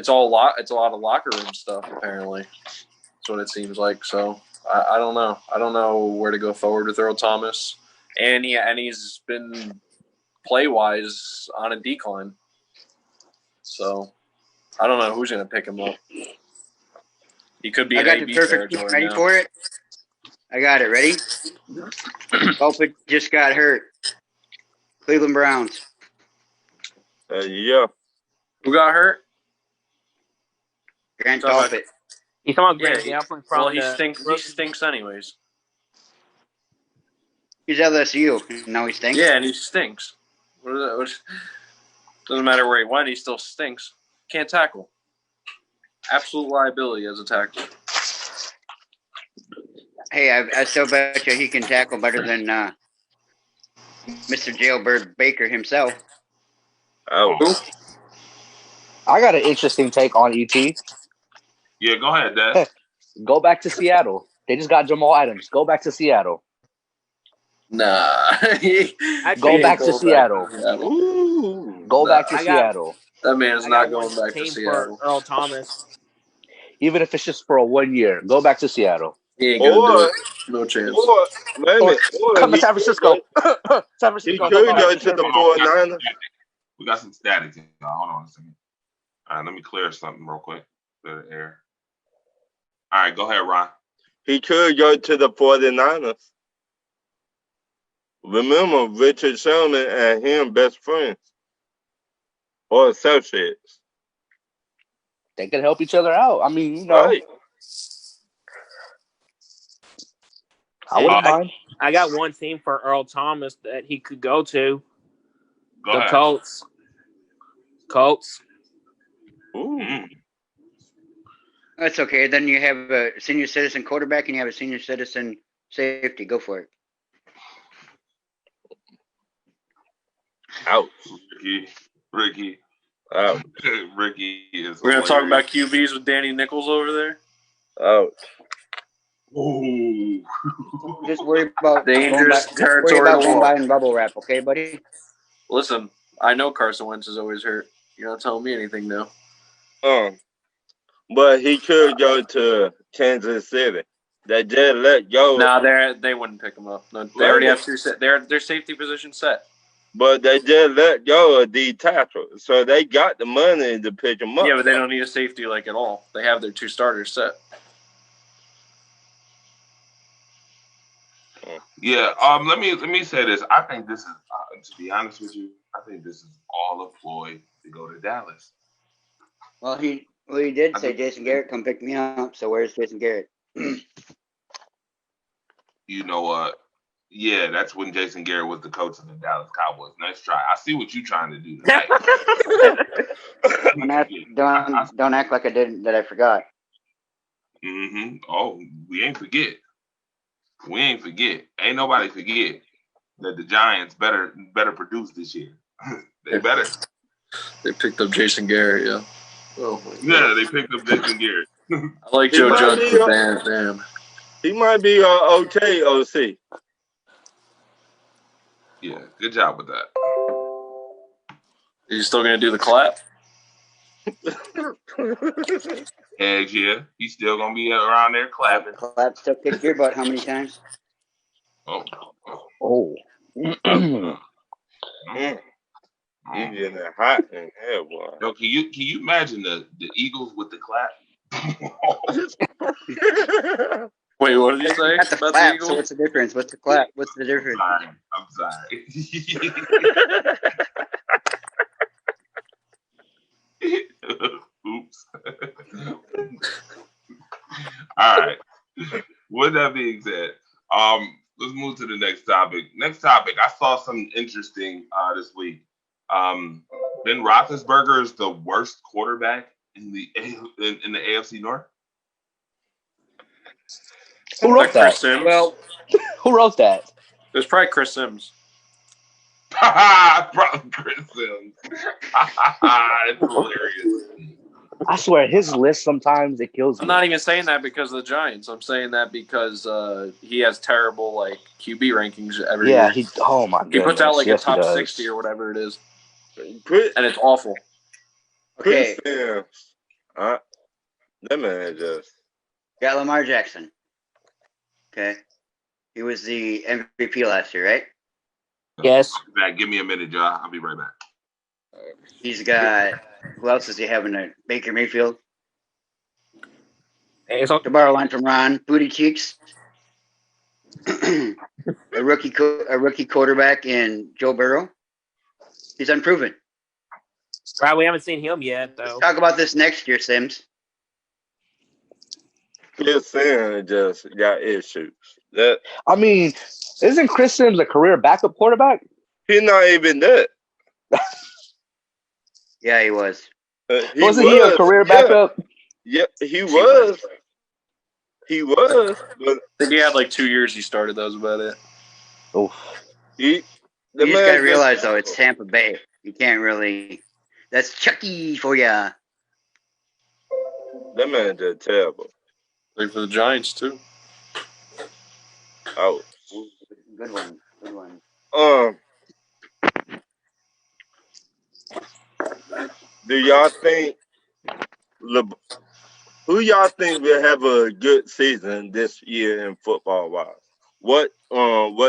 all a lot. It's a lot of locker room stuff apparently. That's what it seems like. So I don't know. I don't know where to go forward with Earl Thomas, and he's been play wise on a decline. So I don't know who's going to pick him up. He could be. I got the perfect team ready for it. I got it. Ready? Culprit just got hurt. Cleveland Browns. Yeah. Who got hurt? Grant Dolphett. He's talking about Yeah, Grant Delphin from well, he the stinks. He rookie. stinks anyways. He's He's LSU. Now he stinks. Yeah, and he stinks. Doesn't matter where he went, he still stinks. Can't tackle. Absolute liability as a tackler. Hey, I still bet you he can tackle better than Mr. Jailbird Baker himself. Oh, Who? I got an interesting take on ET. Yeah, go ahead, Dad. Go back to Seattle. They just got Jamal Adams. Go back to Seattle. Nah. Go back to Go Seattle. ooh, Go back to I got- Seattle. That man is I not got one going back to team Seattle. for Earl Thomas. Even if it's just for a 1 year, go back to Seattle. He ain't gonna do or it. No chance. or wait a minute, or Come to he San Francisco. San he Francisco. could go to the 49ers. We got some static here. Hold on a second. All right, let me clear something real quick. Clear the air. All right, go ahead, Ron. He could go to the 49ers. Remember, Richard Sherman and him best friends or associates. They could help each other out. I mean, you know, Right. I wouldn't mind. I got one team for Earl Thomas that he could go to. Go The ahead. Colts. Ooh. Mm. That's okay. Then you have a senior citizen quarterback and you have a senior citizen safety. Go for it. Ouch. Ricky. Ouch. Ricky is. We're gonna talk about hilarious. QBs with Danny Nichols over there. Ouch. Ooh. Just worry about Dangerous worry territory about to going walk. by in bubble wrap, okay, buddy? Listen, I know Carson Wentz is always hurt. You're not telling me anything new. But he could go to Kansas City. They just let go. Nah, they wouldn't pick him up. No, they already have two set. Their safety position set. But they just let go of the tackle. So they got the money to pick him up. Yeah, but they don't need a safety like at all. They have their two starters set. Yeah. Let me say this. I think this is, to be honest with you, I think this is all a ploy to go to Dallas. Well, he did say Jason Garrett come pick me up. So where's Jason Garrett? You know what? Yeah, that's when Jason Garrett was the coach of the Dallas Cowboys. Nice try. I see what you're trying to do tonight. Don't act like I didn't, that I forgot. Mm-hmm. Oh, we ain't forget. Ain't nobody forget that the Giants better produce this year. They better. They picked up Jason Garrett. Yeah. Oh my Yeah, God. they picked up Jason Garrett. I like He Joe might Judge, be but damn. He might be okay, OC. Yeah, good job with that. Is he still gonna do the clap? Eggs, yeah. He's still gonna be around there clapping. Clap still kicked your butt how many times? Oh. Oh. You getting it hot in here, boy. Yo, can you imagine the Eagles with the clap? Wait, what did you say Got the about the clap, Eagles? so what's the difference? What's the clap? What's the difference? I'm sorry. Oops. All right. With that being said, let's move to the next topic. I saw something interesting this week. Ben Roethlisberger is the worst quarterback in the AFC North. Who wrote Chris that? Sims. Well, Who wrote that? It was probably Chris Sims. Probably Chris Sims. It's hilarious. I swear, his list sometimes it kills me. I'm not even saying that because of the Giants. I'm saying that because he has terrible QB rankings every year. Oh my He puts out goodness. a top Yes, he does. 60 or whatever it is, Chris, and it's awful. okay, Sims. That man just. got Lamar Jackson. Okay, he was the MVP last year, right? Yes. Back, give me a minute, y'all. I'll be right back. He's got, who else does he have in there? Baker Mayfield. Hey, so, To borrow a line from Ron, Booty Cheeks. a rookie quarterback in Joe Burrow. He's unproven. right, we haven't seen him yet, though. Talk about this next year, Sims. Chris Sims just got issues. That I mean, isn't Chris Sims a career backup quarterback? he's not even that. Yeah, he was. Wasn't he a career backup? Yeah, he was. He was, but I think he had like 2 years he started. That was about it. Oof. the You just man gotta realize though, it's Tampa Bay. You can't really. That's Chucky for ya. That man just terrible. Like for the Giants too. Oh, Good one. Good one. do y'all think who y'all think will have a good season this year in football wise? What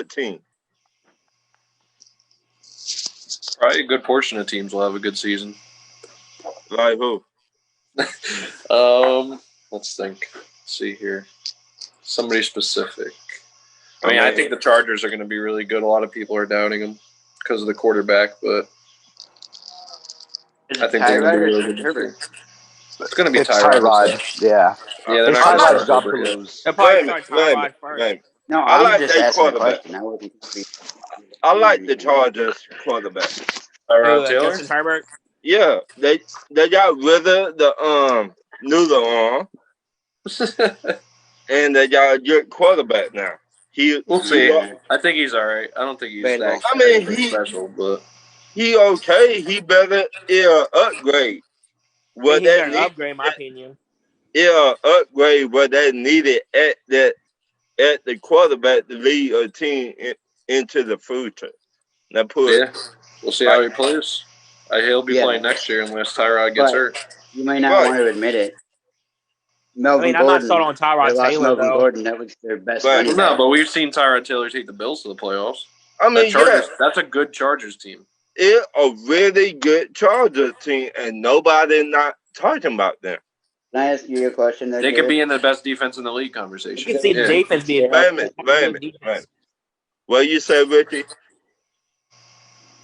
team? Probably a good portion of teams will have a good season. Like who? Let's think. Let's see here. Somebody specific. I mean, I think the Chargers are going to be really good. A lot of people are doubting them because of the quarterback, but I think they're going to be really good. Herbert. It's going to be It's Tyrod. Yeah. Yeah, they're It's not going Tyrod's to job to Herbert yet. lose. They'll probably Wait a start minute, Tyrod first. wait a minute. No, I I'm like just that asking a quarterback. question. I wouldn't be. I like the Chargers quarterback. Tyrod Taylor? Justin Herbert. Yeah, they got rid of the noodle arm, and they got a good quarterback now. We'll see. I think he's all right. I don't think he's that I mean, anything special, but he okay. He better upgrade. He's got an upgrade, in my opinion. Upgrade what they needed at the quarterback to lead a team into the future. Now we'll see how he plays. He'll be playing next year unless Tyrod gets hurt. You may not want to admit it. Melvin I'm not Gordon. sold on Tyrod They lost Taylor, Melvin though. Gordon. That was their best running No, back. but we've seen Tyrod Taylor take the Bills to the playoffs. I mean, that's a good Chargers team. It's a really good Chargers team, and nobody not talking about them. Can I ask you a question? They could be in the best defense in the league conversation. You can see the defense being Wait a minute. What you say, Ricky?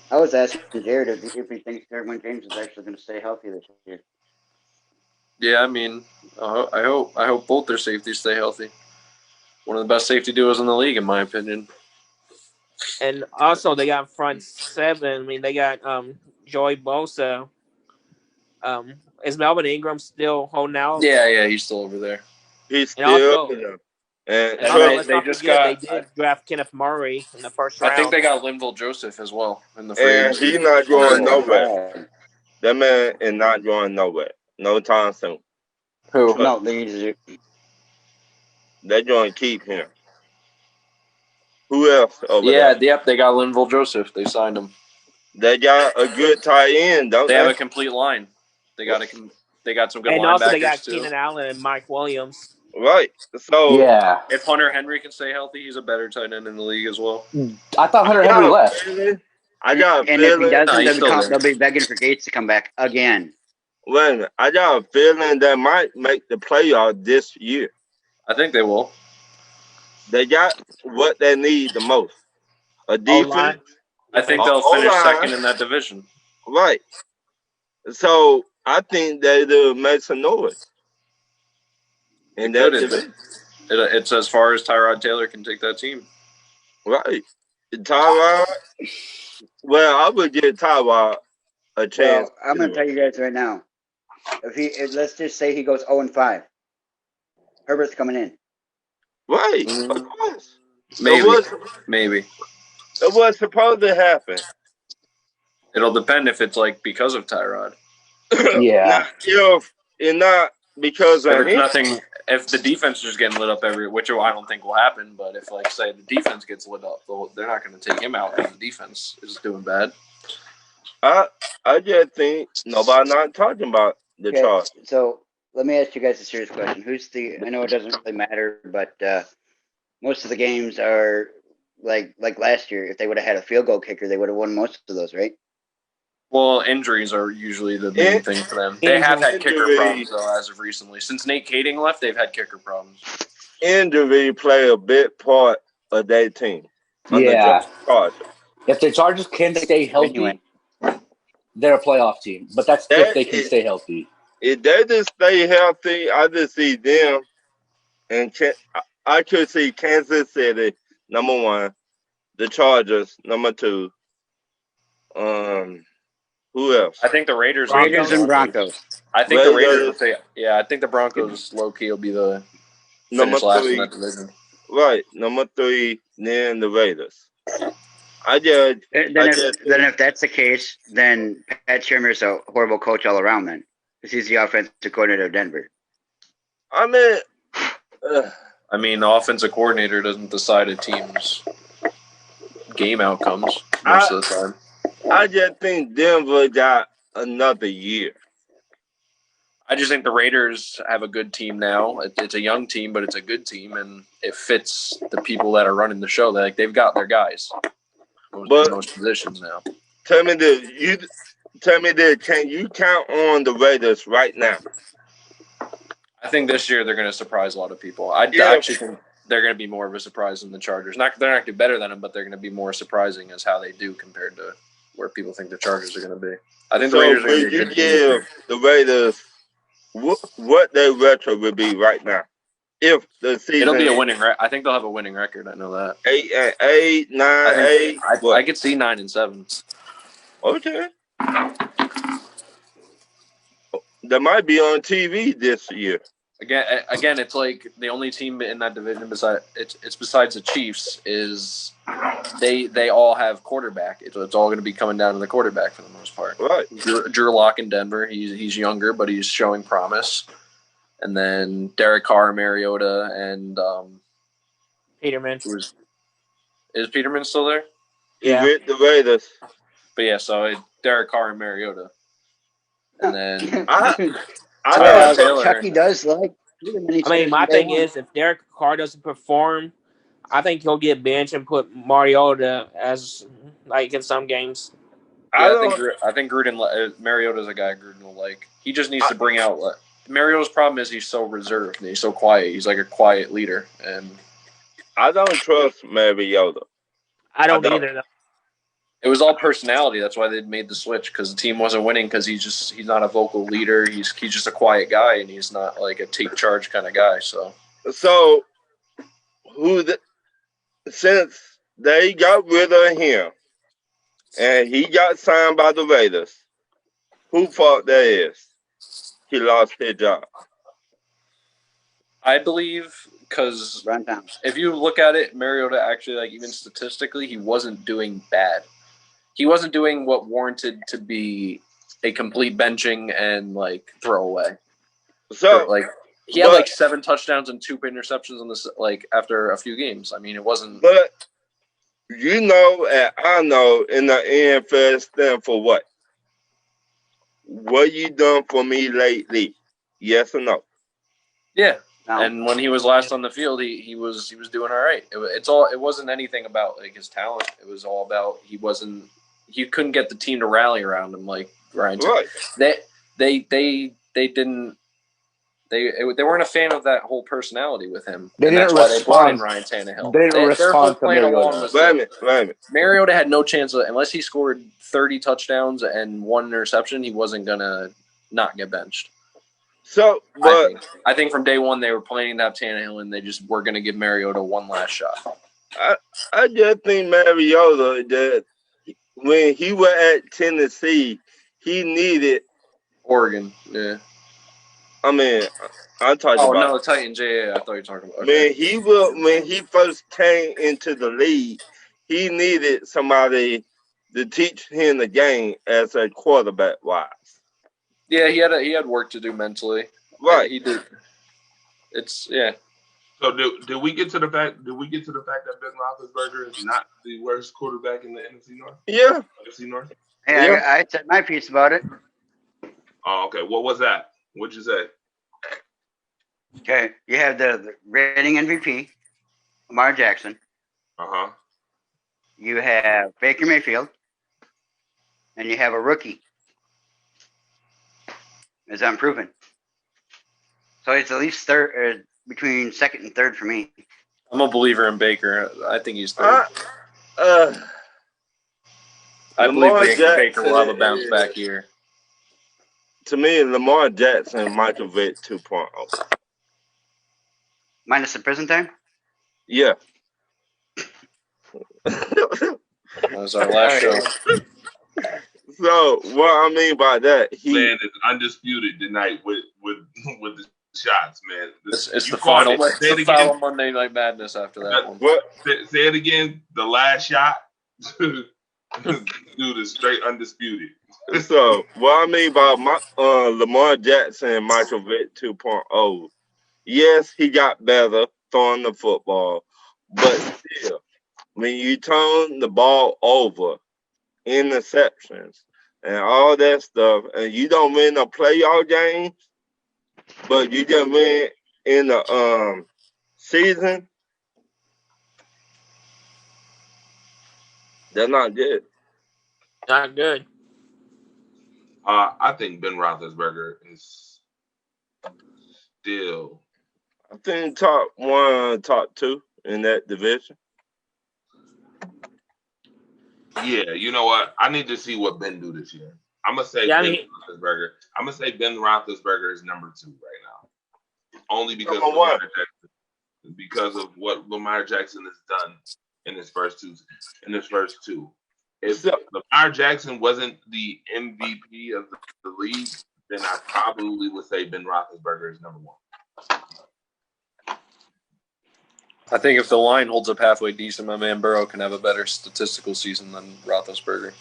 I was asking Jared if he thinks Derwin James is actually going to stay healthy this year. Yeah, I mean, I hope both their safeties stay healthy. One of the best safety duos in the league, in my opinion. And also, they got front seven. I mean, they got Joey Bosa. Is Melvin Ingram still holding out? Yeah, he's still over there. He's still over there. And they did draft Kenneth Murray in the first round. I think they got Linval Joseph as well in the free agency. And he's not going nowhere. That man is not going nowhere. No time soon. Who? No, they're going to keep him. Who else over there? Yep, they got Linval Joseph. They signed him. They got a good tight end, don't they? They have a complete line. They got some good linebackers, and also they got too. Keenan Allen and Mike Williams. Right. So if Hunter Henry can stay healthy, he's a better tight end in the league as well. I thought Hunter Henry left. I got a and feeling. If he doesn't, they'll be begging for Gates to come back again. Wait a minute. I got a feeling they might make the playoff this year. I think they will. They got what they need the most. A defense. I think they'll finish second in that division. Right. So I think they'll make some noise. And it's as far as Tyrod Taylor can take that team. Right. Tyrod. Well, I would give Tyrod a chance. Well, I'm going to tell you guys right now. If let's just say he goes 0-5, Herbert's coming in. Right. Of course. Maybe. It was supposed to happen. It'll depend if it's like because of Tyrod. Yeah. Not because of him. If the defense is just getting lit up which I don't think will happen, but if like say the defense gets lit up, they're not going to take him out because the defense is doing bad. I just think nobody not talking about the Chargers. So let me ask you guys a serious question. I know it doesn't really matter, but most of the games are like last year. If they would have had a field goal kicker, they would have won most of those, right? Well, injuries are usually the main thing for them. They have had kicker problems, though, as of recently. Since Nate Kading left, they've had kicker problems. Injury play a big part of their team. Yeah. If the Chargers can stay healthy, they're a playoff team. But if they can stay healthy. If they just stay healthy, I just see them and I could see Kansas City number 1, the Chargers number 2. Who else? I think the Raiders. Raiders and Broncos. I think the Raiders will Raiders. say, yeah. I think the Broncos low key will be the Number finish last in 3. that division. Right, number 3. Then the Raiders. If that's the case, then Pat Shurmur's a horrible coach all around. Then, because he's the offensive coordinator of Denver. I mean, the offensive coordinator doesn't decide a team's game outcomes most of the time. I just think Denver got another year. I just think the Raiders have a good team now. It's a young team, but it's a good team, and it fits the people that are running the show. They've got their guys. Most positions now. Tell me this. Can you count on the Raiders right now? I think this year they're going to surprise a lot of people. I actually think they're going to be more of a surprise than the Chargers. They're not going to do better than them, but they're going to be more surprising as how they do compared to where people think the Chargers are going to be. I think the Raiders are going to be a good team. The Raiders what their record would be right now. If the season, it'll be a winning record. I think they'll have a winning record. I know that. 8, 9, 8. I could see 9-7. Okay. That might be on TV this year. Again, it's like the only team in that division besides the Chiefs is they all have quarterback. It's all going to be coming down to the quarterback for the most part. Right. Drew Lock in Denver. He's younger, but he's showing promise. And then Derek Carr, Mariota, and Peterman. Is Peterman still there? Yeah. With the Raiders. But yeah, so Derek Carr and Mariota. And then Chucky does like Peterman. I mean, my thing is, if Derek Carr doesn't perform, I think he'll get benched and put Mariota as like in some games. Yeah, I think Gruden, Mariota's a guy Gruden will like. He just needs to bring out. Mariota's problem is he's so reserved and he's so quiet. He's like a quiet leader, and I don't trust Mariota. I don't either. Though. It was all personality. That's why they made the switch, because the team wasn't winning because he's not a vocal leader. He's just a quiet guy, and he's not like a take charge kind of guy. So since they got rid of him and he got signed by the Raiders, who fault that is? He lost his job. I believe because if you look at it, Mariota actually, like, even statistically, he wasn't doing bad. He wasn't doing what warranted to be a complete benching and like throwaway. So like he had like 7 touchdowns and 2 interceptions on this, like, after a few games. I mean, it wasn't. But you know, and I know, in the NFL stand for what? What you done for me lately? Yes or no? Yeah. No. And when he was last on the field, he was doing all right. It wasn't anything about like his talent. It was all about he couldn't get the team to rally around him like Ryan. Right. They weren't a fan of that whole personality with him. They didn't respond. They brought in Ryan Tannehill. They didn't respond to Mariota. Wait a minute. Mariota had no chance unless he scored 30 touchdowns and 1 interception. He wasn't gonna not get benched. So, but I think from day one they were planning to have Tannehill, and they just were going to give Mariota one last shot. I just think Mariota, that when he was at Tennessee, he needed Oregon. Yeah. I mean, I'm talking about. Oh no, Titans. Yeah, I thought you were talking about. Okay. When he first came into the league, he needed somebody to teach him the game as a quarterback wise. Yeah, he had work to do mentally. Right, he did. Yeah. So did we get to the fact? Did we get to the fact that Ben Roethlisberger is not the worst quarterback in the NFC North? Yeah. NFC North. Yeah, I said my piece about it. Oh, okay. What was that? What'd you say? Okay, you have the reigning MVP, Lamar Jackson. Uh-huh. You have Baker Mayfield, and you have a rookie. Is unproven. So it's at least third, between second and third for me. I'm a believer in Baker. I think he's third. I believe Baker will have a bounce back year. To me, Lamar Jackson, Michael Vick 2.0. Minus the prison time? Yeah. That was our last show. So what I mean by that, Man is undisputed tonight with the shots, man. It's You the called final. it. It's Say it the again. final Monday Night Madness after that one. what Say it again. The last shot. Dude is straight undisputed. so what I mean by Lamar Jackson and Michael Vick 2.0. Yes, he got better throwing the football, but still, when you turn the ball over, interceptions, and all that stuff, and you don't win a playoff game, but you just win in the season, that's not good. Not good. I think Ben Roethlisberger is still. I think top one, top two in that division. Yeah, you know what? I need to see what Ben do this year. I'm gonna say Yeah, I Ben mean, Roethlisberger. I'm gonna say Ben Roethlisberger is number 2 right now, only because of Number Lamar one. Jackson, because of what Lamar Jackson has done in his first two. If So, Lamar Jackson wasn't the MVP of the league, then I probably would say Ben Roethlisberger is number 1. I think if the line holds up halfway decent, my man Burrow can have a better statistical season than Roethlisberger.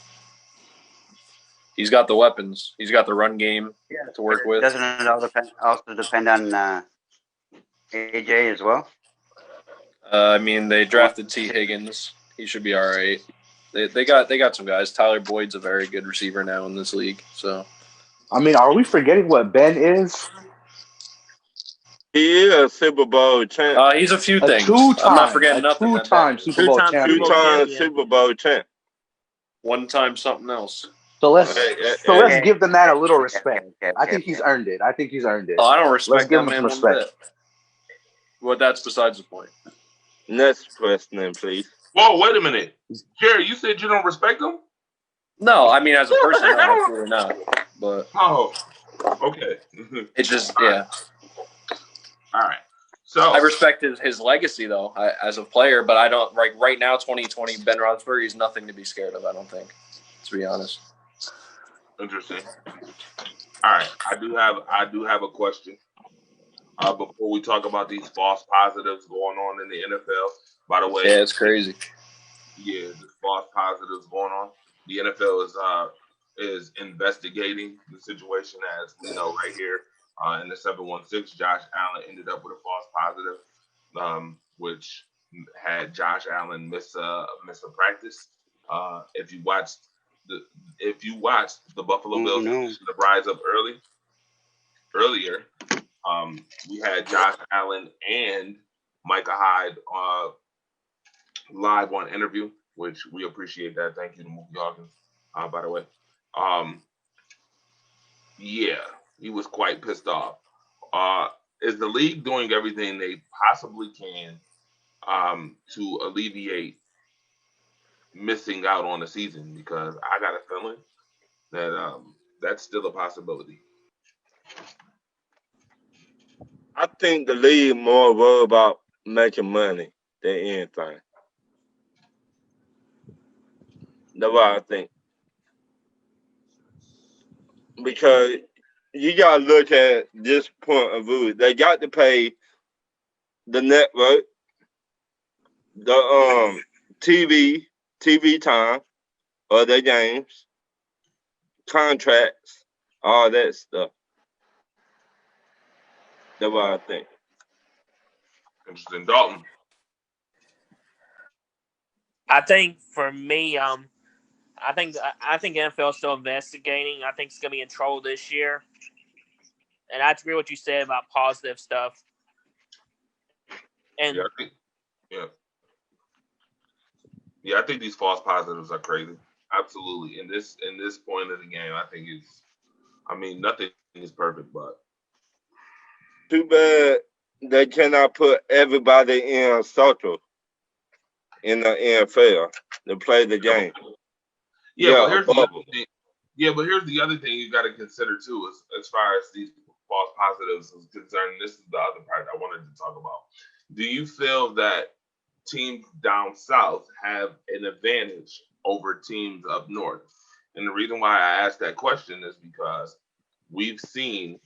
He's got the weapons. He's got the run game to work with. Doesn't it also depend on AJ as well? I mean, they drafted T. Higgins. He should be all right. They got some guys. Tyler Boyd's a very good receiver now in this league. So, I mean, are we forgetting what Ben is? he is a Super Bowl champ. he's a few A things. two-time- I'm not forgetting a nothing. that two-time Ben is. Super Bowl champion. Two-time champion. Super Bowl champ. One time something else. So let's Hey. give the man a little respect. Okay, I think he's earned it. Oh, I don't Let's respect give that him man some one respect. bit. Well, that's besides the point. Next question, please. Whoa, wait a minute, Jerry. You said you don't respect him? No, I mean as a person, no, absolutely not. But Oh, okay. it's just yeah. All right. So I respect his legacy though as a player, but I don't right now. 2020, Ben Roethlisberger is nothing to be scared of. I don't think, to be honest. interesting. All right, I do have a question. Before we talk about these false positives going on in the NFL, by the way, Yeah, it's crazy. yeah, the false positives going on. The NFL is investigating the situation, as we know right here in the 716. Josh Allen ended up with a false positive, which had Josh Allen miss a practice. If you watched the Buffalo Bills to rise up earlier, we had Josh Allen and Micah Hyde live on interview, which we appreciate that. Thank you to Mookie Hawkins, by the way. Yeah, he was quite pissed off. Is the league doing everything they possibly can to alleviate missing out on the season? Because I got a feeling that that's still a possibility. I think the league more worried about making money than anything. That's what I think. Because you gotta look at this point of view. They got to pay the network, the TV time of their games, contracts, all that stuff. That's what I think. Interesting, Dalton. I think for me, I think NFL is still investigating. I think it's gonna be in trouble this year, and I agree with what you said about positive stuff. And I think these false positives are crazy. Absolutely. In this point of the game, I think nothing is perfect, but Too bad they cannot put everybody in a circle in the NFL to play the game. but here's the other thing. Yeah, but here's the other thing you got to consider too, as far as these false positives is concerned. This is the other part I wanted to talk about. do you feel that teams down south have an advantage over teams up north? And the reason why I asked that question is because we've seen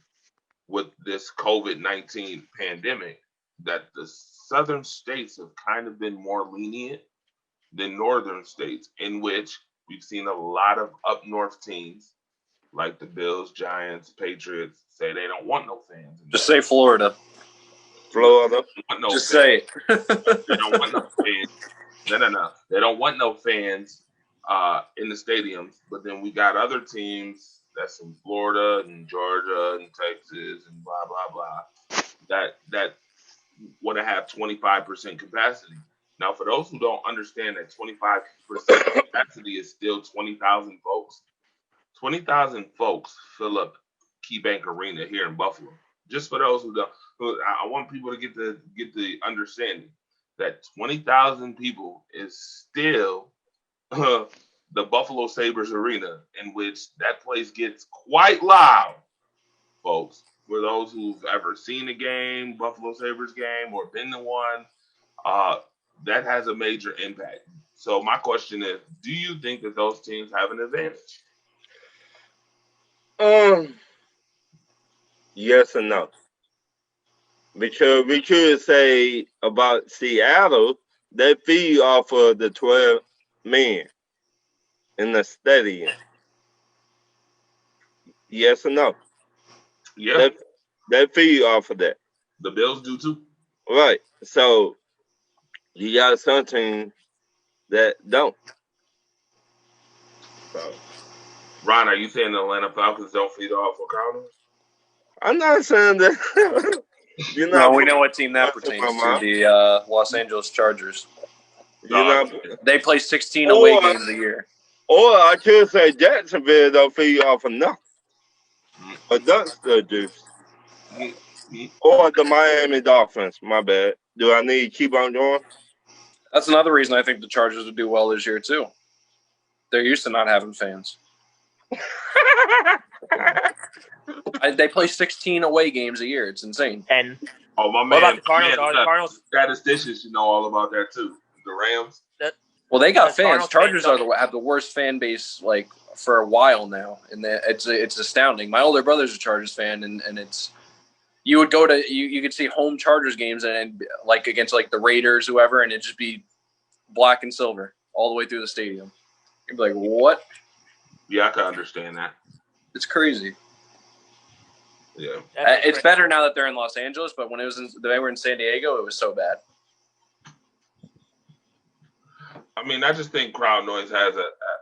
with this COVID-19 pandemic that the southern states have kind of been more lenient than northern states, in which we've seen a lot of up north teams like the Bills, Giants, Patriots say they don't want no fans. Just say Florida. Florida. No Just fans. say it. They don't want no fans. No. They don't want no fans in the stadiums. But then we got other teams that's in Florida and Georgia and Texas and blah blah blah that want to have 25% capacity. Now, for those who don't understand that 25% capacity is still 20,000 folks. 20,000 folks fill up KeyBank Arena here in Buffalo. Just for those who don't, I want people to get the understanding that 20,000 people is still the Buffalo Sabres Arena, in which that place gets quite loud, folks. For those who've ever seen a game, Buffalo Sabres game, or been to one, that has a major impact. So my question is, do you think that those teams have an advantage? Yes and no. Because we could say about Seattle, they feed off of the 12 men in the stadium. Yes or no? Yeah. They feed off of that. The Bills do too. Right. So you got something that don't. So, Ron, are you saying the Atlanta Falcons don't feed off for Crowder? I'm not saying that. No, we know what team that pertains to, the Los Angeles Chargers. They play 16 away games a year. Or I could say Jacksonville don't feed off enough. Or Dunkster juice. Or the Miami Dolphins. My bad. Do I need to keep on going? That's another reason I think the Chargers would do well this year, too. They're used to not having fans. They play 16 away games a year. It's insane. And my man, what about the Cardinals? The Cardinals statisticians should know all about that too. The Rams. Well, they got fans. Chargers have the worst fan base like for a while now, and it's astounding. My older brother's a Chargers fan, and it's you would go to you could see home Chargers games and like against like the Raiders, whoever, and it'd just be black and silver all the way through the stadium. You'd be like, what? Yeah, I can understand that. It's crazy. Yeah, it's better now that they're in Los Angeles, but when they were in San Diego, it was so bad. I mean, I just think crowd noise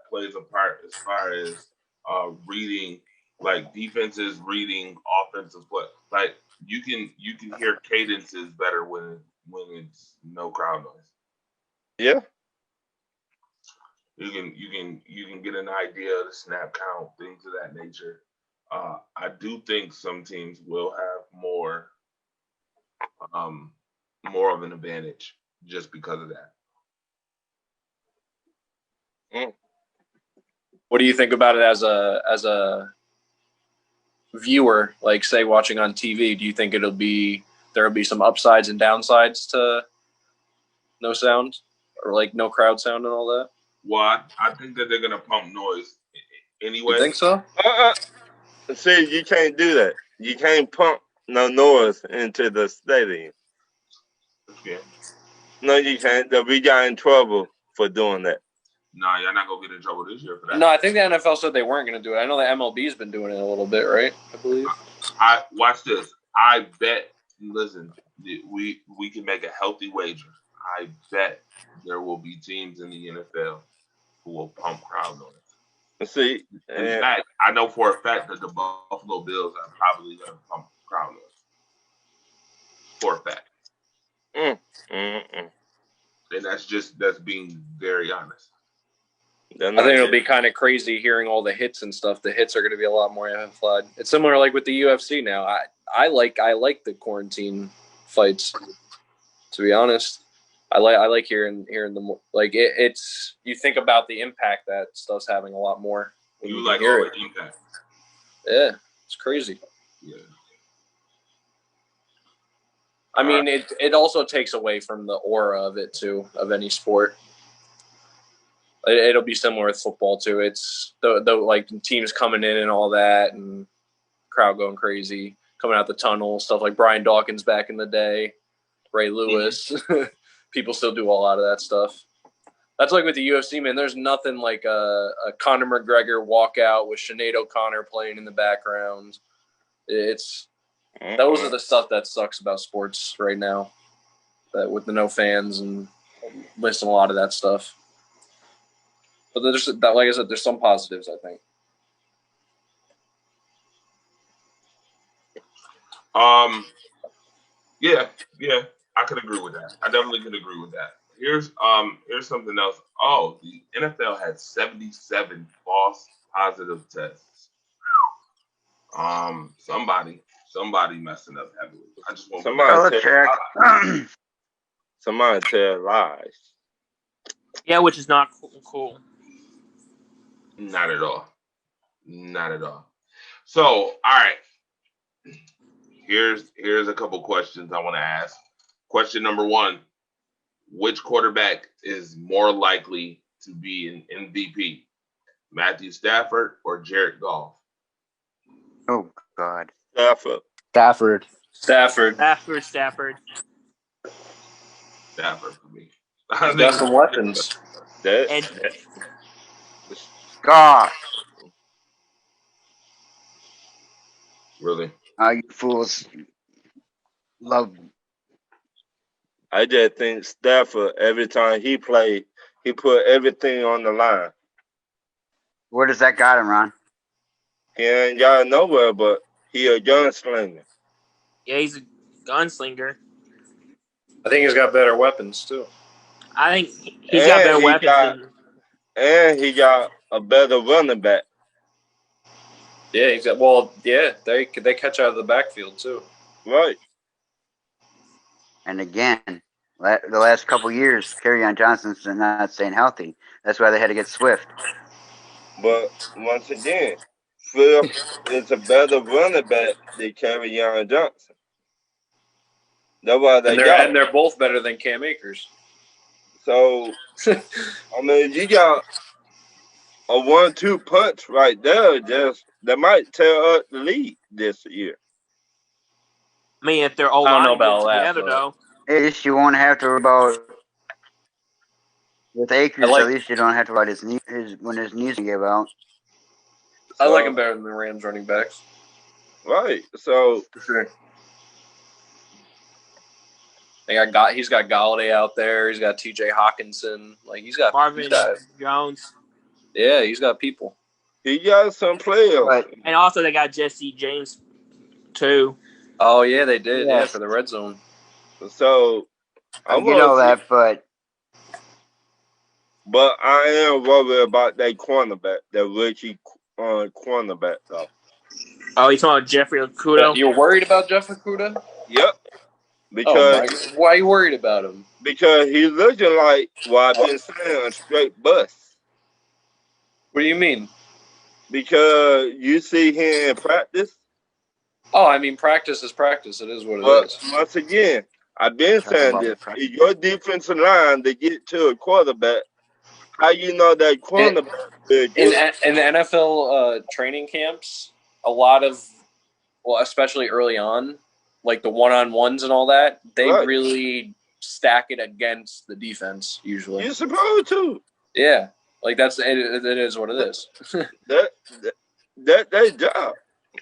plays a part as far as reading, like defenses reading offensive play. Like you can hear cadences better when it's no crowd noise. Yeah. You can get an idea of the snap count, things of that nature. I do think some teams will have more of an advantage just because of that. What do you think about it as a viewer, like say watching on TV? Do you think there'll be some upsides and downsides to no sound or like no crowd sound and all that? Well, I think that they're gonna pump noise anyway. You think so? See, you can't do that. You can't pump no noise into the stadium. Yeah. No, you can't. We got in trouble for doing that. No, you're not gonna get in trouble this year for that. No, I think the NFL said they weren't gonna do it. I know the MLB's been doing it a little bit, right? I believe. I watch this. I bet. Listen, we can make a healthy wager. I bet there will be teams in the NFL who will pump crowd noise. See, in fact, I know for a fact that the Buffalo Bills are probably going to pump crowd noise. For a fact. And that's being very honest. I think it'll be kind of crazy hearing all the hits and stuff. The hits are going to be a lot more amplified. It's similar like with the UFC now. I like the quarantine fights. To be honest, I like hearing the like it's you think about the impact that stuff's having a lot more. You like all the impact. Yeah, it's crazy. Yeah. I mean, it also takes away from the aura of it too, of any sport. It'll be similar with football too. It's the like teams coming in and all that, and crowd going crazy, coming out the tunnel, stuff like Brian Dawkins back in the day, Ray Lewis. People still do a lot of that stuff. That's like with the UFC, man. There's nothing like a Conor McGregor walkout with Sinead O'Connor playing in the background. Those are the stuff that sucks about sports right now, that with the no fans and missing a lot of that stuff. But there's, like I said, there's some positives, I think. Yeah, I could agree with that. I definitely could agree with that. Here's something else. Oh, the NFL had 77 false positive tests. Somebody messing up heavily. I just want somebody tell lies. Yeah, which is not cool. Not at all. Not at all. So, all right. Here's a couple questions I want to ask. Question number 1. Which quarterback is more likely to be an MVP? Matthew Stafford or Jared Goff? Oh, God. Stafford. Stafford For me. He's got some weapons. God. Really? You fools love. I just think Stafford, every time he played, he put everything on the line. Where does that got him, Ron? He ain't got nowhere, but he a gunslinger. Yeah, he's a gunslinger. I think he's got better weapons, too. I think he's got better weapons. And he got a better running back. Yeah, he's got. They catch out of the backfield too. Right. And again, the last couple years, Kerryon Johnson's not staying healthy. That's why they had to get Swift. But once again, Swift is a better running back than Kerryon Johnson. That's why and they're both better than Cam Akers. So, I mean, you got a 1-2 punch right there. That might tear up the league this year. I mean, if they're all together, though. At least you won't have to worry about with Akers. At least you don't have to worry about when his knees give out. I like him better than the Rams running backs. Right. So for sure. He's got Galladay out there. He's got T.J. Hawkinson. Like he's got Marvin Jones. Yeah, he's got people. He got some players. And also they got Jesse James too. Oh yeah, they did. Yeah, for the red zone. So I get all that, but I am worried about that cornerback, that rookie cornerback though. Oh, you talking about Jeffrey Okudah? You're worried about Jeff Okudah? Yep. Because why are you worried about him? Because he's looking like what I've been saying, a straight bust. What do you mean? Because you see him in practice. Oh, I mean, practice is practice. It is what it is. Once again, I've been saying this. If your defensive line to get to a quarterback, how you know that cornerback is good? In the NFL training camps, a lot of, especially early on, like the one-on-ones and all that, they really stack it against the defense usually. You're supposed to. Yeah, like it is what it is. That's their job.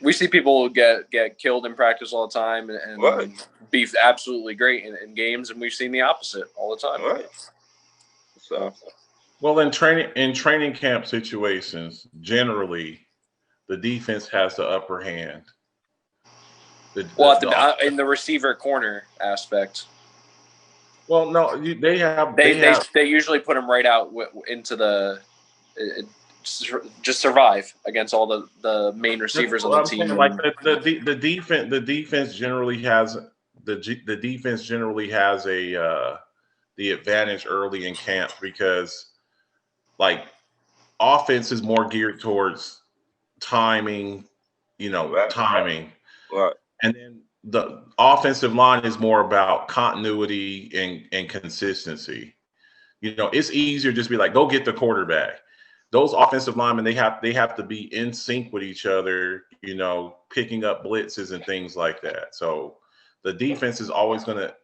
We see people get killed in practice all the time and be absolutely great in games, and we've seen the opposite all the time. Right. So, well, in training camp situations, generally, the defense has the upper hand. In the receiver corner aspect. Well, no, they usually put him right out into the just survive against all the main receivers on the team. Saying, like the defense generally has the defense generally has the advantage early in camp because like offense is more geared towards timing, timing. Right. And then the offensive line is more about continuity and consistency. You know, it's easier just be like, go get the quarterback. Those offensive linemen, they have to be in sync with each other, you know, picking up blitzes and things like that. So the defense is always going to,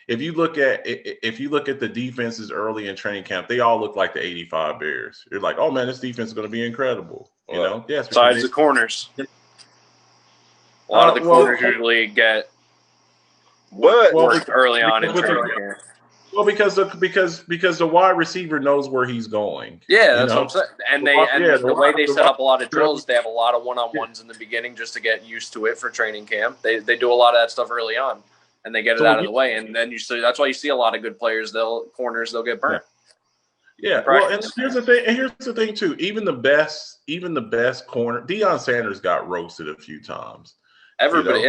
if you look at the defenses early in training camp, they all look like the 85 Bears. You're like, oh man, this defense is going to be incredible. You know, yes. Besides the corners. A lot of the corners usually get worked early on in training camp. Well, because the wide receiver knows where he's going. Yeah, that's what I'm saying. And the way they set up a lot of drills, they have a lot of one-on-ones in the beginning just to get used to it for training camp. They do a lot of that stuff early on, and they get it out of the way. And then that's why you see a lot of good players. They'll get burnt. Yeah. Well, and here's the thing too. Even the best corner, Deion Sanders got roasted a few times. Everybody,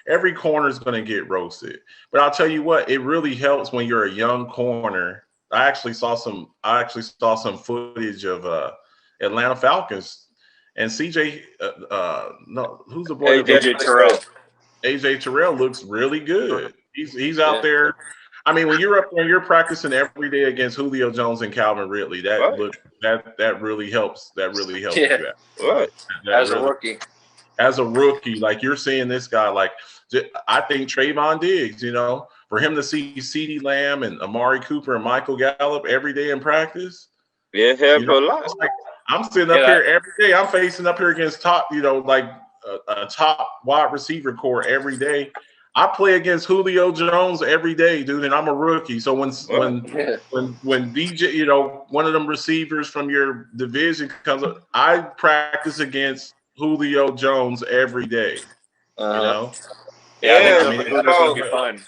Every corner is going to get roasted. But I'll tell you what, it really helps when you're a young corner. I actually saw some footage of Atlanta Falcons and CJ. Who's the boy? AJ Terrell. AJ Terrell looks really good. He's out there. I mean, when you're practicing every day against Julio Jones and Calvin Ridley, that really helps. That really helps. As a rookie, like you're seeing this guy, like I think Trayvon Diggs, you know, for him to see CeeDee Lamb and Amari Cooper and Michael Gallup every day in practice. Yeah, a lot. Like, I'm sitting up here every day. I'm facing up here against top, you know, like a top wide receiver core every day. I play against Julio Jones every day, dude, and I'm a rookie. So when DJ, you know, one of them receivers from your division comes up, I practice against Julio Jones every day. You know? Yeah, it's gonna be fun.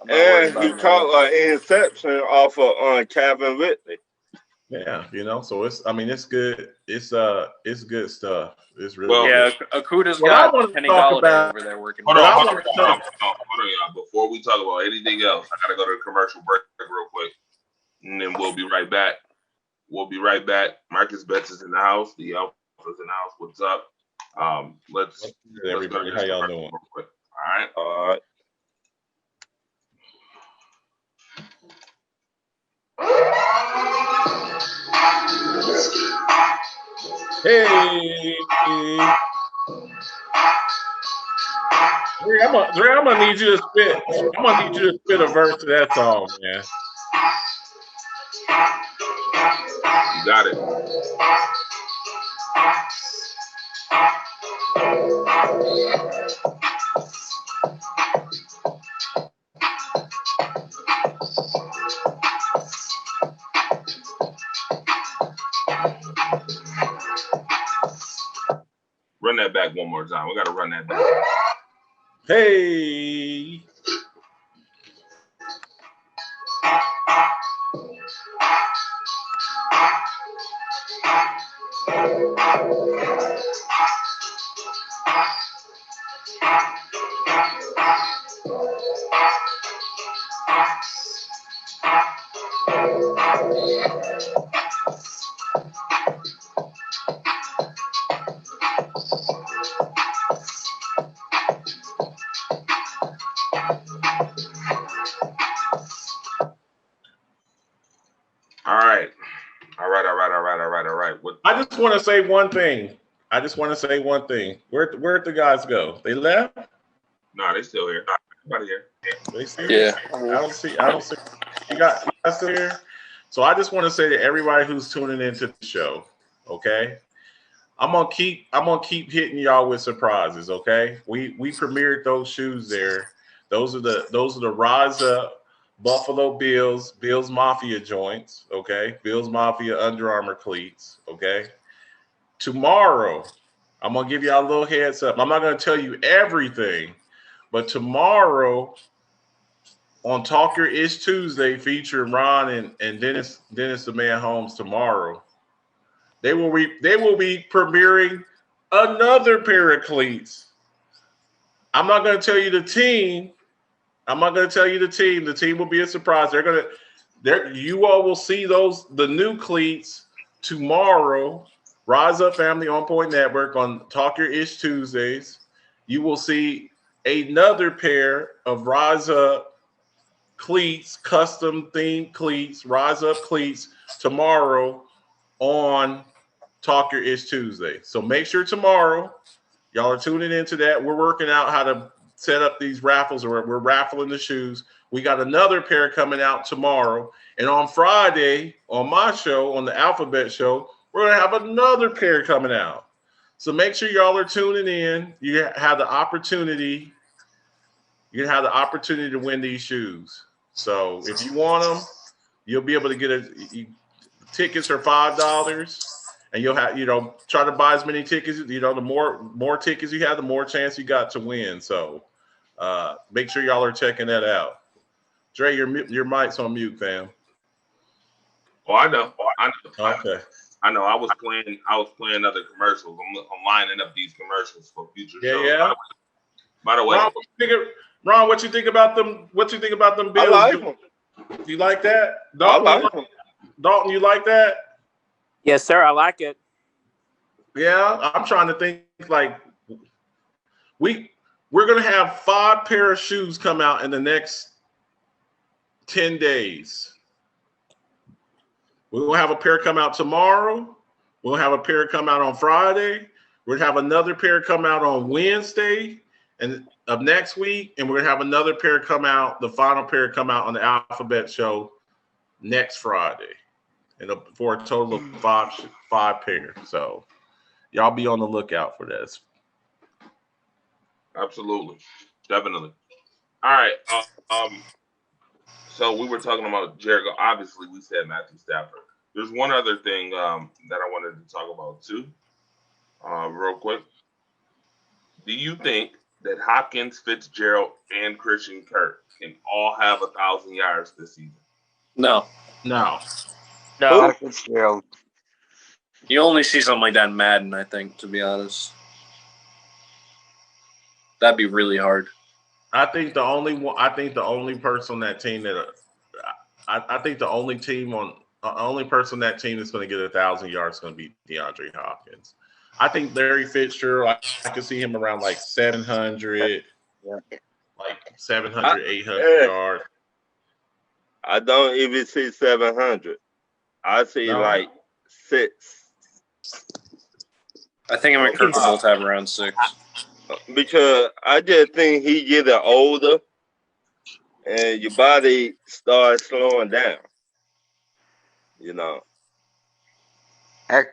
And he caught an interception off of Calvin Ridley. Yeah, you know, so it's good. It's good stuff. It's really good. Akuta's got Kenny Golladay over there working. Hold on, y'all. Before we talk about anything else, I gotta go to the commercial break real quick, and then we'll be right back. Marcus Betts is in the house. The Alpha's in the house. What's up? Let's everybody. How y'all doing? Real quick. All right. Hey, I'm gonna need you to spit. I'm gonna need you to spit a verse to that song, man. You got it. Run that back one more time. We got to run that back. Hey. All right. I just want to say one thing. Where'd the guys go? They left? No, they still here. Everybody here. They still here? I don't see. You guys still here? So I just want to say to everybody who's tuning into the show, okay? I'm gonna keep hitting y'all with surprises, okay? We premiered those shoes there. Those are the Rise Up Buffalo Bills Mafia joints, okay? Bills Mafia Under Armour cleats, okay? Tomorrow, I'm going to give y'all a little heads up. I'm not going to tell you everything, but tomorrow on Talk Your Ish Tuesday featuring Ron and Dennis the Man Holmes tomorrow, they will be premiering another pair of cleats. I'm not going to tell you the team. The team will be a surprise. You all will see the new cleats tomorrow Rise Up Family OnPoint Network on Talk Your Ish Tuesdays. You will see another pair of Rise Up cleats, custom themed cleats, Rise Up cleats tomorrow on Talk Your Ish Tuesday. So make sure tomorrow y'all are tuning into that. We're working out how to set up these raffles, or we're raffling the shoes. We got another pair coming out tomorrow. And on Friday, on my show, on the Alphabet Show, we're going to have another pair coming out. So make sure y'all are tuning in. You have the opportunity. You have the opportunity to win these shoes. So if you want them, you'll be able to get tickets are $5. And you'll have, try to buy as many tickets. The more tickets you have, the more chance you got to win. So make sure y'all are checking that out. Dre, your mic's on mute, fam. Oh, I know. Okay. I know. I was playing other commercials. I'm lining up these commercials for future shows. Yeah. By the way, Ron, what you think about them? What you think about them bills? I like them. You like that? Dalton, I like them. Dalton, you like that? Yes, sir. I like it. Yeah, I'm trying to think. Like, we're gonna have 5 pair of shoes come out in the next 10 days. We'll have a pair come out tomorrow. We'll have a pair come out on Friday. We'll have another pair come out on Wednesday of next week, and we're gonna have another pair come out. The final pair come out on the Alphabet Show next Friday, and for a total of 5 pairs. So y'all be on the lookout for this. Absolutely, definitely. All right. So we were talking about Jericho. Obviously, we said Matthew Stafford. There's one other thing that I wanted to talk about too, real quick. Do you think that Hopkins, Fitzgerald, and Christian Kirk can all have 1,000 yards this season? No. Fitzgerald. You only see something like that in Madden, I think, to be honest. That'd be really hard. I think the only person on that team that I think the only person on that team that's going to get 1,000 yards is going to be DeAndre Hopkins. I think Larry Fitzgerald, I could see him around like 700, like 700, 800 yards. I don't even see 700. I see like 6. I think I'm going to Kirk both have around 6. Because I just think he getting older, and your body starts slowing down. Heck,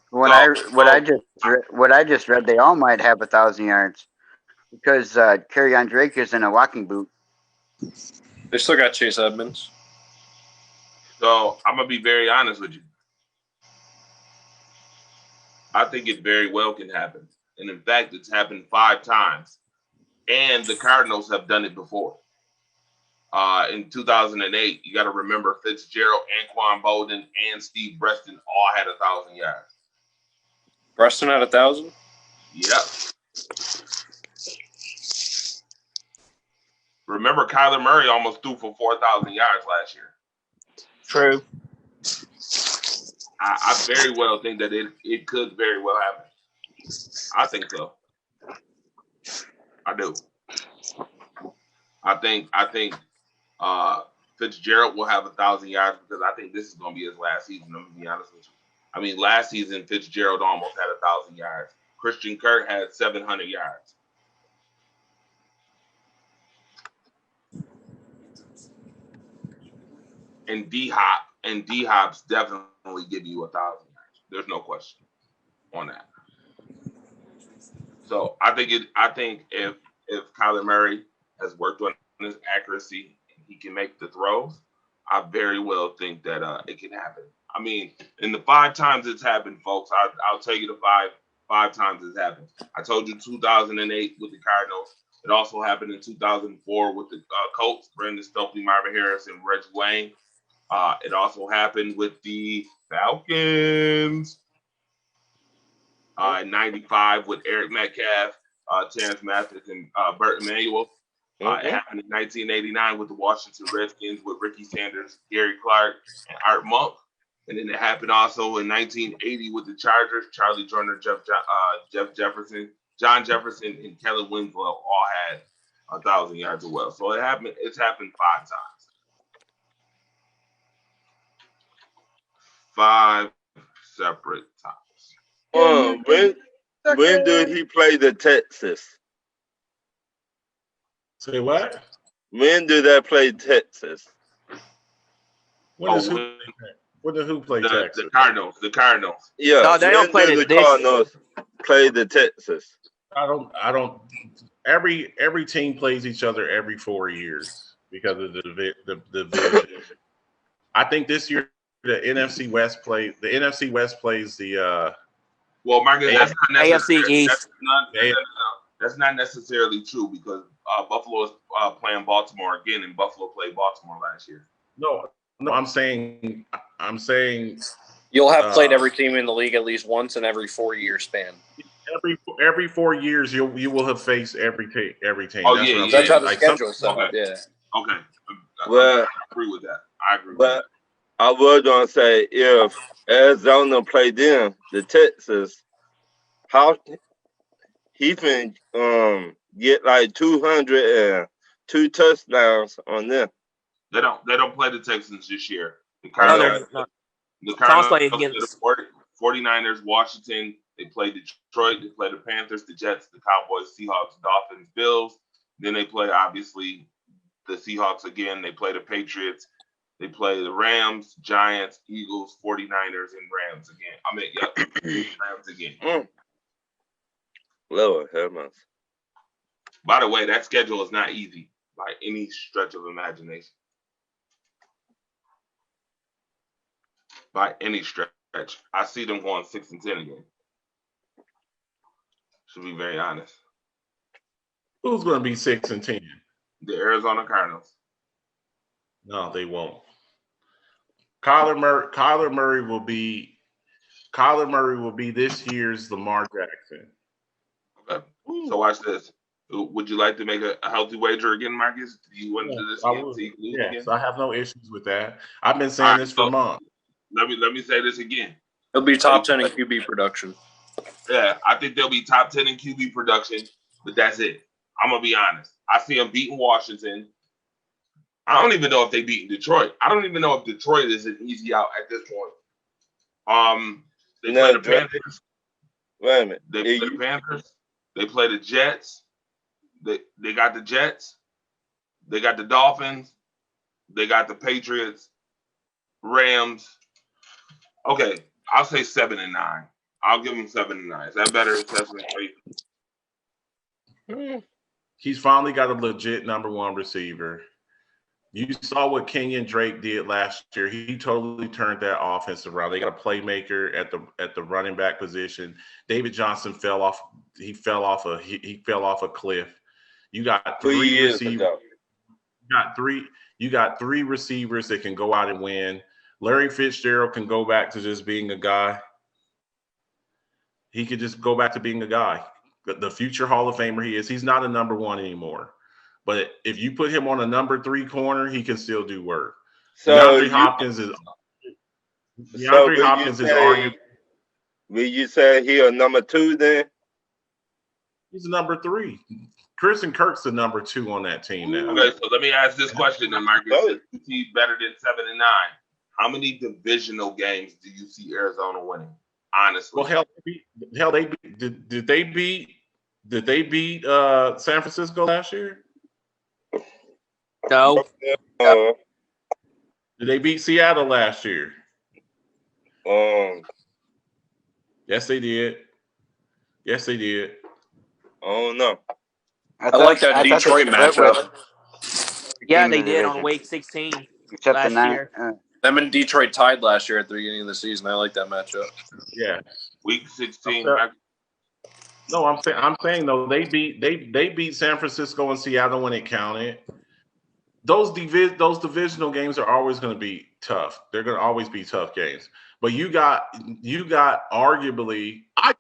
what I just read, they all might have 1,000 yards because Kerryon Drake is in a walking boot. They still got Chase Edmonds. So I'm gonna be very honest with you. I think it very well can happen. And in fact, it's happened 5 times. And the Cardinals have done it before. In 2008, you got to remember Fitzgerald, Anquan Bolden, and Steve Breston all had 1,000 yards. Breston had 1,000? Yep. Remember, Kyler Murray almost threw for 4,000 yards last year. True. I very well think that it could very well happen. I think so. I do. I think Fitzgerald will have 1,000 yards because I think this is going to be his last season. I'm going to be honest with you. I mean, last season Fitzgerald almost had 1,000 yards. Christian Kirk had 700 yards. And D-Hop's definitely give you 1,000 yards. There's no question on that. So I think if Kyler Murray has worked on his accuracy and he can make the throws, I very well think that it can happen. I mean, in the 5 times it's happened, folks, I'll tell you the five times it's happened. I told you 2008 with the Cardinals. It also happened in 2004 with the Colts, Brandon Stokely, Marvin Harris, and Reggie Wayne. It also happened with the Falcons. In 95 with Eric Metcalf, Terrence Mathis, and Burt Emanuel. It happened in 1989 with the Washington Redskins with Ricky Sanders, Gary Clark, and Art Monk. And then it happened also in 1980 with the Chargers. Charlie Joyner, Jeff Jefferson, John Jefferson, and Kelly Winslow all had 1,000 yards as well. So it's happened 5 times. 5 separate times. When did he play the Texas? Say what? When did they play Texas? When does who play Texas? The Cardinals. The Cardinals. Yeah. No, they don't play the this. Cardinals play the Texas. I don't. Every team plays each other every 4 years because of the division. I think this year the NFC West plays the. Well, Marcus, that's not AFC East. That's not necessarily true because Buffalo is playing Baltimore again, and Buffalo played Baltimore last year. No, I'm saying You'll have played every team in the league at least once in every 4-year span. Every 4 years, you will have faced every team. Oh, That's how the schedule is set up. Yeah. Okay. Well, I agree with that. I agree with but that. I was gonna say if Arizona played them, the Texas, how he can get like 202 touchdowns on them. They don't play the Texans this year. The No, Cardinals. they're not. The Cardinals Cardinals play play against- the 49ers, Washington. They play Detroit. They play the Panthers, the Jets, the Cowboys, Seahawks, Dolphins, Bills. Then they play, obviously, the Seahawks again. They play the Patriots. They play the Rams, Giants, Eagles, 49ers, and Rams again. Rams again. Lord have mercy. By the way, that schedule is not easy by any stretch of imagination. By any stretch. I see them going 6-10 again. Should be very honest. Who's going to be 6-10? The Arizona Cardinals. No, they won't. Kyler Murray will be this year's Lamar Jackson. Okay. So watch this. Would you like to make a healthy wager again, Marcus? Do you want to do this again? So you can lose Yes, again? I have no issues with that. I've been saying this for months. Let me say this again. He'll be top 10 in QB production. Yeah, I think they'll be top 10 in QB production, but that's it. I'm gonna be honest. I see them beating Washington. I don't even know if they beat Detroit. I don't even know if Detroit is an easy out at this point. They play the Panthers. Wait a minute. They play the Panthers. They play the Jets. They got the Jets. They got the Dolphins. They got the Patriots. Rams. Okay, I'll say 7-9. I'll give them 7-9. Is that better assessment for you? He's finally got a legit number one receiver. You saw what Kenyon Drake did last year. He totally turned that offense around. They got a playmaker at the running back position. David Johnson fell off. He fell off a cliff. You got 3 receivers. You got three receivers that can go out and win. Larry Fitzgerald can go back to just being a guy. He could just go back to being a guy. The future Hall of Famer he is. He's not a number one anymore. But if you put him on a number 3 corner, he can still do work. So DeAndre Hopkins is arguably. Will you say he a number 2 then? He's a number 3. Christian Kirk's the number 2 on that team now. Okay, so let me ask this question then, Marcus. If you see better than 7-9, how many divisional games do you see Arizona winning? Honestly. Well, did they beat San Francisco last year? No. Did they beat Seattle last year? Yes, they did. Yes, they did. Oh no. I like that Detroit matchup. Yeah, they did on week 16 Except last the 9. year. Them and Detroit tied last year at the beginning of the season. I like that matchup. Yeah. Week 16. No, I'm saying though they beat San Francisco and Seattle when it counted. Those divisional games are always going to be tough. They're going to always be tough games. But you got arguably, I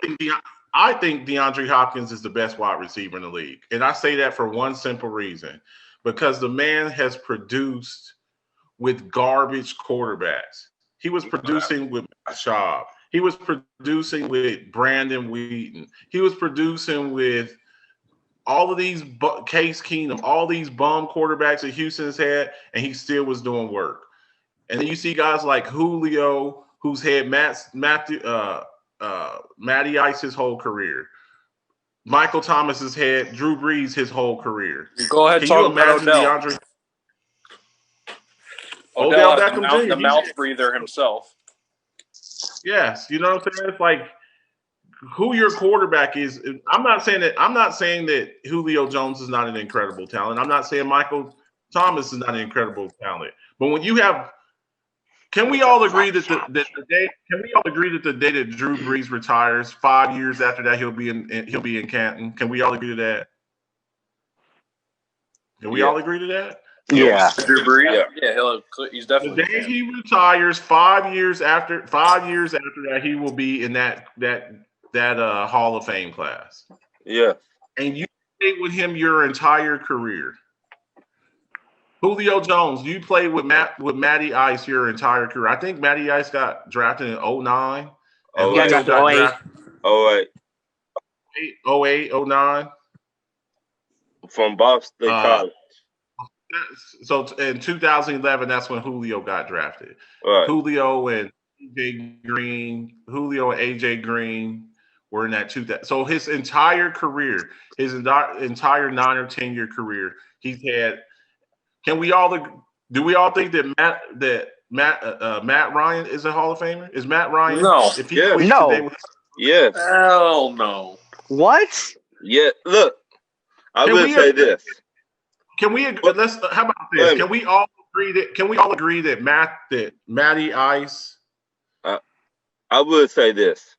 think DeAndre Hopkins is the best wide receiver in the league, and I say that for one simple reason, because the man has produced with garbage quarterbacks. He was producing with Schaub. He was producing with Brandon Wheaton. He was producing with all of these Case Keenum, all these bum quarterbacks that Houston's had, and he still was doing work. And then you see guys like Julio, who's had Matty Ice his whole career. Michael Thomas has had Drew Brees his whole career. Go ahead, Can talk you about imagine Odell. DeAndre? Odell Beckham Jr. the mouth breather himself. Yes, you know what I'm saying? It's like who your quarterback is. I'm not saying that Julio Jones is not an incredible talent. I'm not saying Michael Thomas is not an incredible talent. But when you have, can we all agree that the day that Drew Brees retires, 5 years after that he'll be in Canton? Can we all agree to that? Can we all agree to that? Yeah. Drew Brees? Yeah, he's definitely. The day he retires, 5 years after that, he will be in that Hall of Fame class. Yeah. And you played with him your entire career. Julio Jones, you played with Matty Ice your entire career. I think Matty Ice got drafted in 2009. And Yeah, Julio got 08. drafted 08. 09. From Boston College. So in 2011, that's when Julio got drafted. Right. Julio and AJ Green were in that 2000. So his entire career, his entire 9 or 10 year career, he's had. Do we all think that Matt Ryan is a Hall of Famer? Is Matt Ryan? No. If he No. Yes. Hell no. What? Yeah. Look, I will say this. How about this? Can we all agree that Matty Ice? I will say this.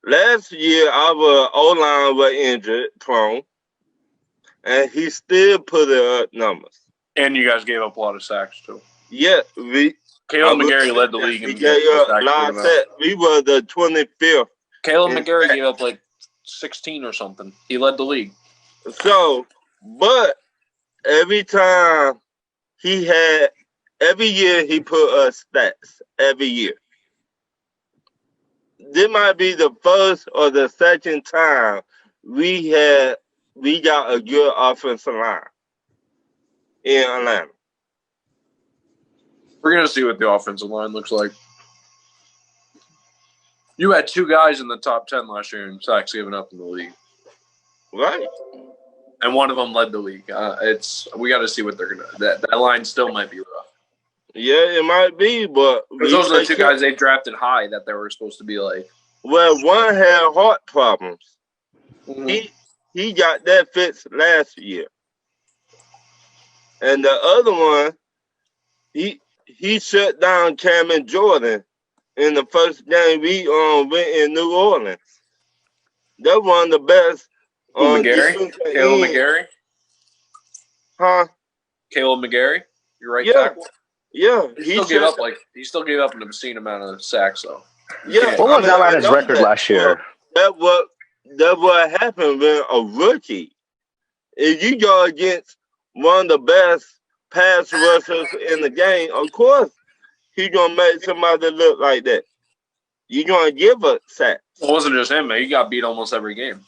Last year, our O-line was injured, prone, and he still put up numbers. And you guys gave up a lot of sacks too. Yeah, Caleb McGarry led the league. We gave up a lot of sacks. We were the 25th. Caleb McGarry gave up like 16 or something. He led the league. So, but every year he put us stats every year. This might be the first or the second time we got a good offensive line in Atlanta. We're gonna see what the offensive line looks like. You had 2 guys in the top 10 last year in sacks given up in the league, Right? and one of them led the league. We got to see what they're gonna. That line still might be rough. Yeah, it might be, but Those are the 2 guys they drafted high that they were supposed to be like. Well, one had heart problems. Mm-hmm. He got that fixed last year, and the other one, he shut down Cameron Jordan in the first game we went in New Orleans. That one of the best. Caleb McGarry? Huh? Caleb McGarry? You're right. Yeah. Tackle? Yeah. He still gave up an obscene amount of sacks though. Yeah. What was Atlanta's record last year? That's what happened when a rookie. If you go against one of the best pass rushers in the game, of course he's gonna make somebody look like that. You're gonna give a sack. It wasn't just him, man. He got beat almost every game.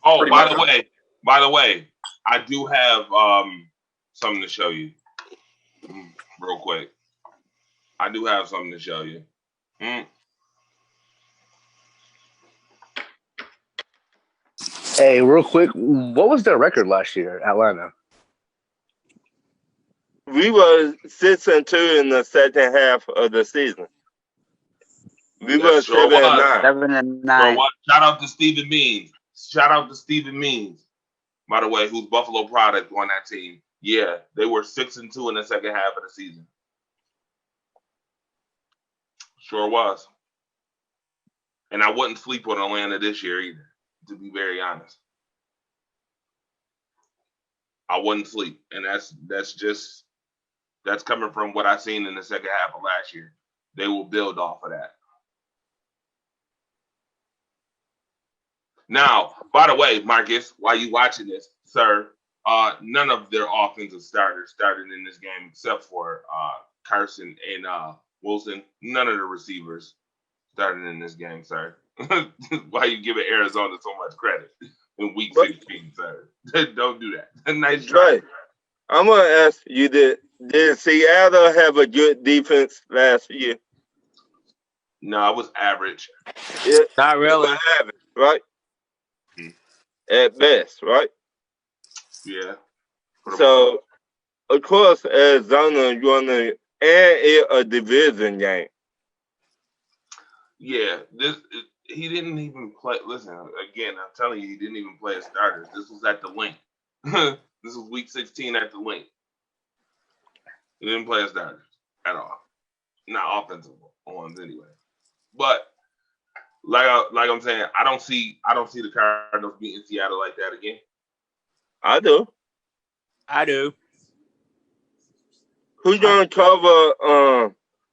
Oh, by the way, I do have something to show you real quick. I do have something to show you. Hey, real quick, what was their record last year, Atlanta? We were 6-2 in the second half of the season. We were 7-9. 7-9. Shout out to Stephen Means. By the way, who's Buffalo product on that team. Yeah, they were 6-2 in the second half of the season. Sure was. And I wouldn't sleep on Atlanta this year either, to be very honest. I wouldn't sleep. And that's coming from what I seen in the second half of last year. They will build off of that. Now, by the way, Marcus, while you watching this, sir, none of their offensive starters started in this game except for Carson and Wilson, none of the receivers started in this game, sir. Why you giving Arizona so much credit in week 16, sir? Don't do that. Nice try. Right. I'm gonna ask you: Did Seattle have a good defense last year? No, it was average. Not really. It was average, right? At best, right? Yeah. So, of course, Arizona and it's a division game. Yeah, he didn't even play. Listen, again, I'm telling you, he didn't even play as starters. This was at the link. This was week 16 at the link. He didn't play as starters at all. Not offensive ones anyway. But like I'm saying, I don't see the Cardinals beating Seattle like that again. I do. Who's gonna cover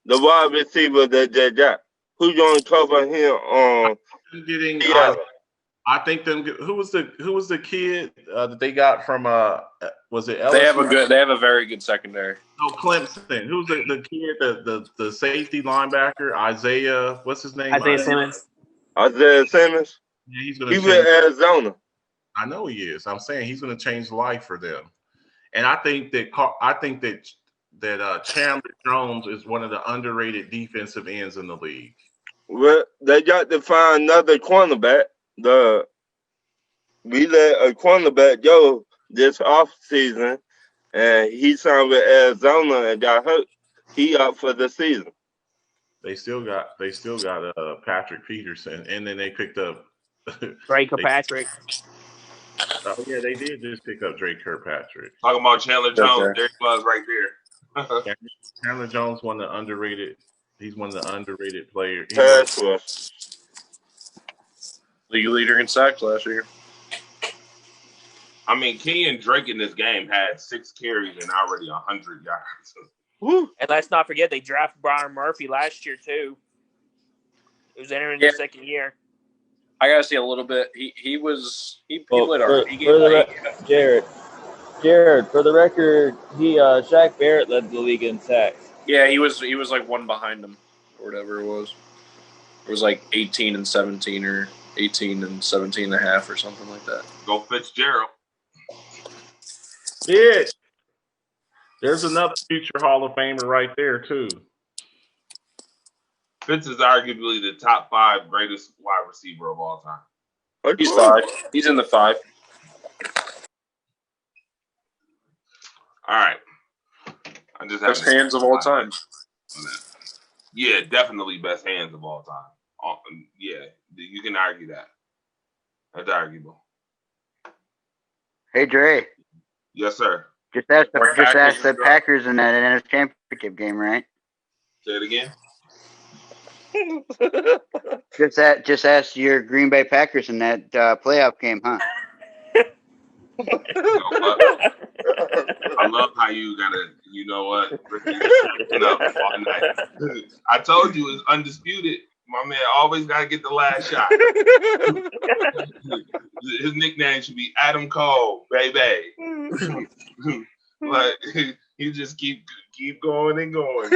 the wide receiver that they got? Who's gonna cover him Getting, Seattle? I think them. Who was the kid that they got from? Was it LSU? They have a very good secondary. No, Clemson. Who's the kid? The safety linebacker Isaiah. What's his name? Isaiah Simmons. Isaiah Simmons. Yeah, he's gonna. He's with Arizona. I know he is. I'm saying he's gonna change life for them, and I think that Chandler Jones is one of the underrated defensive ends in the league. Well, they got to find another cornerback. We let a cornerback go this off season, and he signed with Arizona and got hurt. He out for the season. They still got Patrick Peterson, and then they picked up Drake Kirkpatrick. Oh yeah, they did just pick up Drake Kirkpatrick. Talking about Chandler Jones, there he was right there. Chandler Jones, one of the underrated. He's one of the underrated players. League leader in sacks last year. I mean, Kenyon Drake in this game had 6 carries and already 100 yards. Woo. And let's not forget they drafted Brian Murphy last year too. He was entering his second year. I gotta see a little bit. He Jared, for the record, Shaq Barrett led the league in sacks. Yeah, he was like one behind him or whatever it was. It was like 18 and 17 or 18 and 17 and a half or something like that. Go Fitzgerald. Yeah. There's another future Hall of Famer right there too. Fitz is arguably the top 5 greatest wide receiver of all time. He's 5. He's in the 5. All right. I just have best hands of all time. Yeah, definitely best hands of all time. Yeah, you can argue that. That's arguable. Hey, Dre. Yes, sir. Just ask the Packers in that NFC Championship game, right? Say it again. Just ask your Green Bay Packers in that playoff game, huh? I love how you gotta, you know what? I told you it's undisputed. My man always gotta get the last shot. His nickname should be Adam Cole, baby. Like you just keep going and going.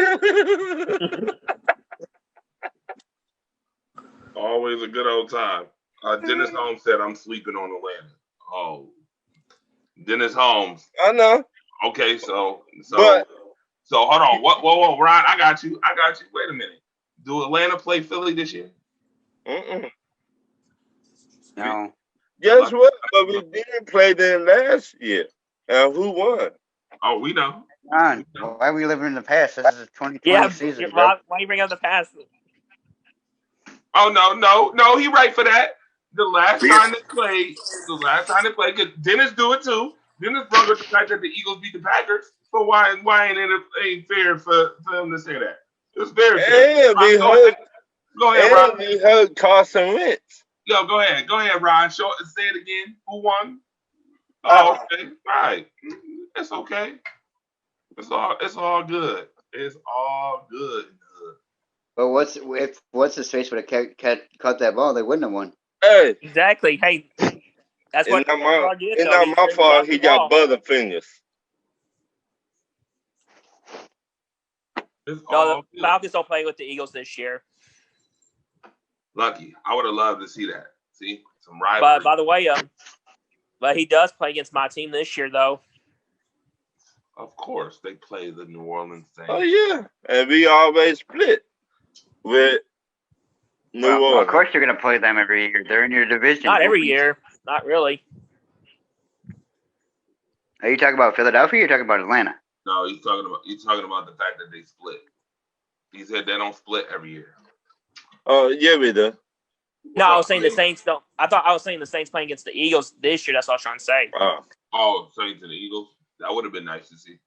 Always a good old time. Dennis Holmes said, "I'm sleeping on Atlanta." Oh, Dennis Holmes. I know. Okay, so hold on. Whoa, Ryan, I got you. Wait a minute. Do Atlanta play Philly this year? No. Guess what? But we didn't play them last year. And who won? Oh, we know. Ron, why are we living in the past? This is a 2020 season. Rob, why you bring up the past? Oh no, he right for that. The last time they played, because Dennis do it too. Dennis brought up the fact that the Eagles beat the Packers. So why ain't fair for him to say that? It's very fair. And go ahead, Ron. We heard Carson Wentz. Yo, go ahead, Ron. Say it again. Who won? Oh, okay. All right. It's okay. It's all good. It's all good. But what's his face would have caught that ball? They wouldn't have won. Hey, exactly. Hey, that's what. It's not my fault. He got butterfingers. It's No, all the good. Falcons don't play with the Eagles this year. Lucky. I would have loved to see that. See? Some But rivalry. by the way, but he does play against my team this year, though. Of course, they play the New Orleans Saints. Oh yeah, and we always split with New Well, Orleans. of course you're going to play them every year. They're in your division. Not every year. Not really. Are you talking about Philadelphia or are you talking about Atlanta? No, he's talking about the fact that they split. He said they don't split every year. Oh yeah, we do. No, I was saying the Saints don't. I was saying the Saints playing against the Eagles this year. That's what I was trying to say. Oh, Saints and the Eagles. That would have been nice to see.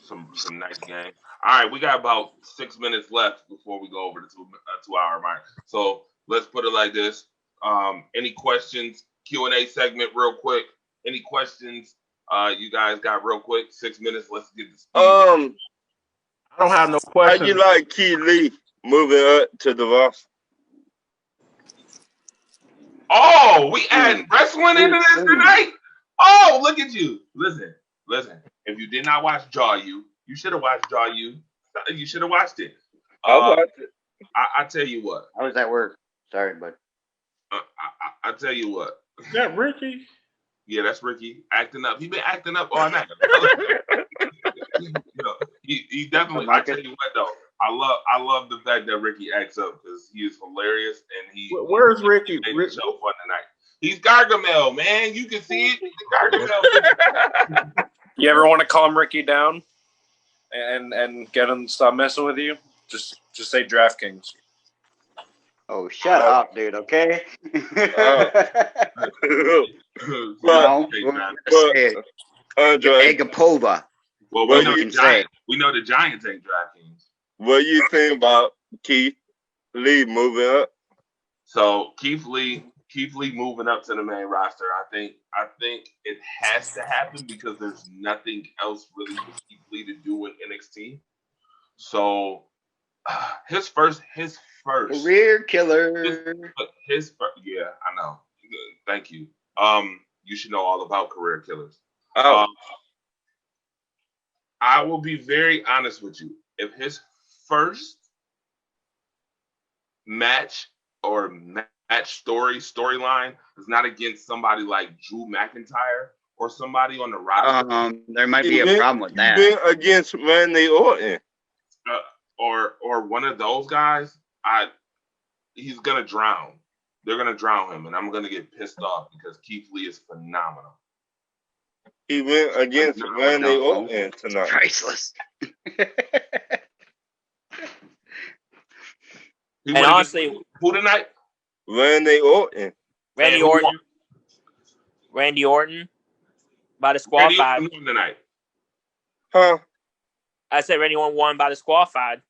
Some nice game. All right, we got about 6 minutes left before we go over the 2-hour mark. So let's put it like this. Any questions? Q&A segment real quick. Any questions you guys got real quick? 6 minutes. Let's get this. I don't have no how questions. you like Keith Lee moving up to the roster? Oh, we adding wrestling into this tonight? Oh, look at you. Listen. If you did not watch Jaw You should have watched Jaw You. You should have watched it. I watched it. I tell you what. I was at work. Sorry, bud. I tell you what. Is that Ricky? Yeah, that's Ricky acting up. He been acting up all night. He definitely. I tell you what though, I love the fact that Ricky acts up because he is hilarious and he. Where's Ricky? Made the show fun tonight. He's Gargamel, man. You can see it. He's Gargamel. You ever want to calm Ricky down and get him to stop messing with you? Just say DraftKings. Oh, shut up, dude, okay? But, Andre, Agapova. Well, What we know, do you the Giants, we know the Giants ain't DraftKings. what do you think about Keith Lee moving up? So Keith Lee moving up to the main roster. I think it has to happen because there's nothing else really for Keith Lee to do in NXT. So his first Career killer. Yeah, I know. Thank you. You should know all about career killers. I will be very honest with you. If his first match or match storyline is not against somebody like Drew McIntyre or somebody on the roster, there might be a problem with that. He went against Randy Orton. or one of those guys, he's gonna drown. They're gonna drown him, and I'm gonna get pissed off because Keith Lee is phenomenal. He went against Randy Orton tonight. Priceless. And honestly, who tonight? Randy Orton. Randy Orton by disqualified. Randy Orton tonight. Huh? I said Randy Orton won by disqualified.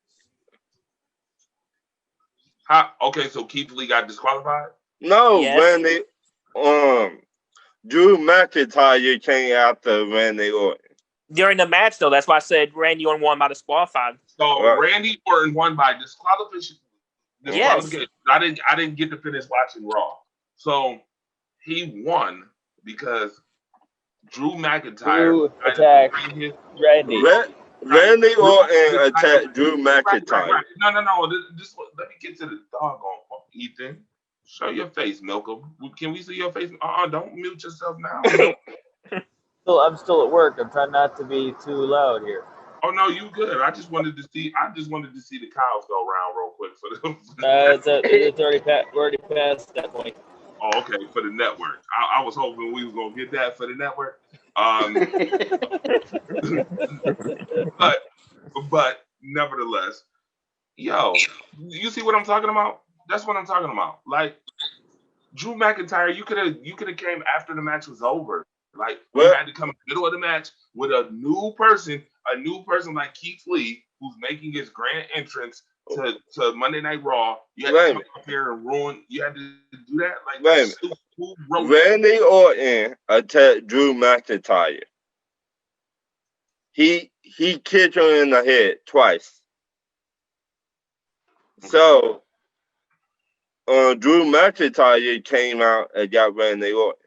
Okay, so Keith Lee got disqualified? No, Yes. Randy. Drew McIntyre came after Randy Orton. During the match, though, that's why I said Randy Orton won by disqualified. So Randy Orton won by disqualification. Yes. I didn't get to finish watching Raw. So he won because Drew McIntyre attacked Randy. Randy Orton attacked Drew McIntyre. Right. No. Just let me get to the doggone Ethan. Show your face, Malcolm. Can we see your face? Don't mute yourself now. I'm still at work. I'm trying not to be too loud here. Oh no, you good. I just wanted to see the cows go round real quick for the. It's already past that point. Oh, okay, for the network. I was hoping we was gonna get that for the network. But nevertheless, yo, you see what I'm talking about? That's what I'm talking about. Like Drew McIntyre, you could have came after the match was over. Like you had to come in the middle of the match with a new person like Keith Lee, who's making his grand entrance to Monday Night Raw. You had to come up here and ruin. You had to do that. Like Randy Orton attacked Drew McIntyre. He kicked him in the head twice. So Drew McIntyre came out and got Randy Orton.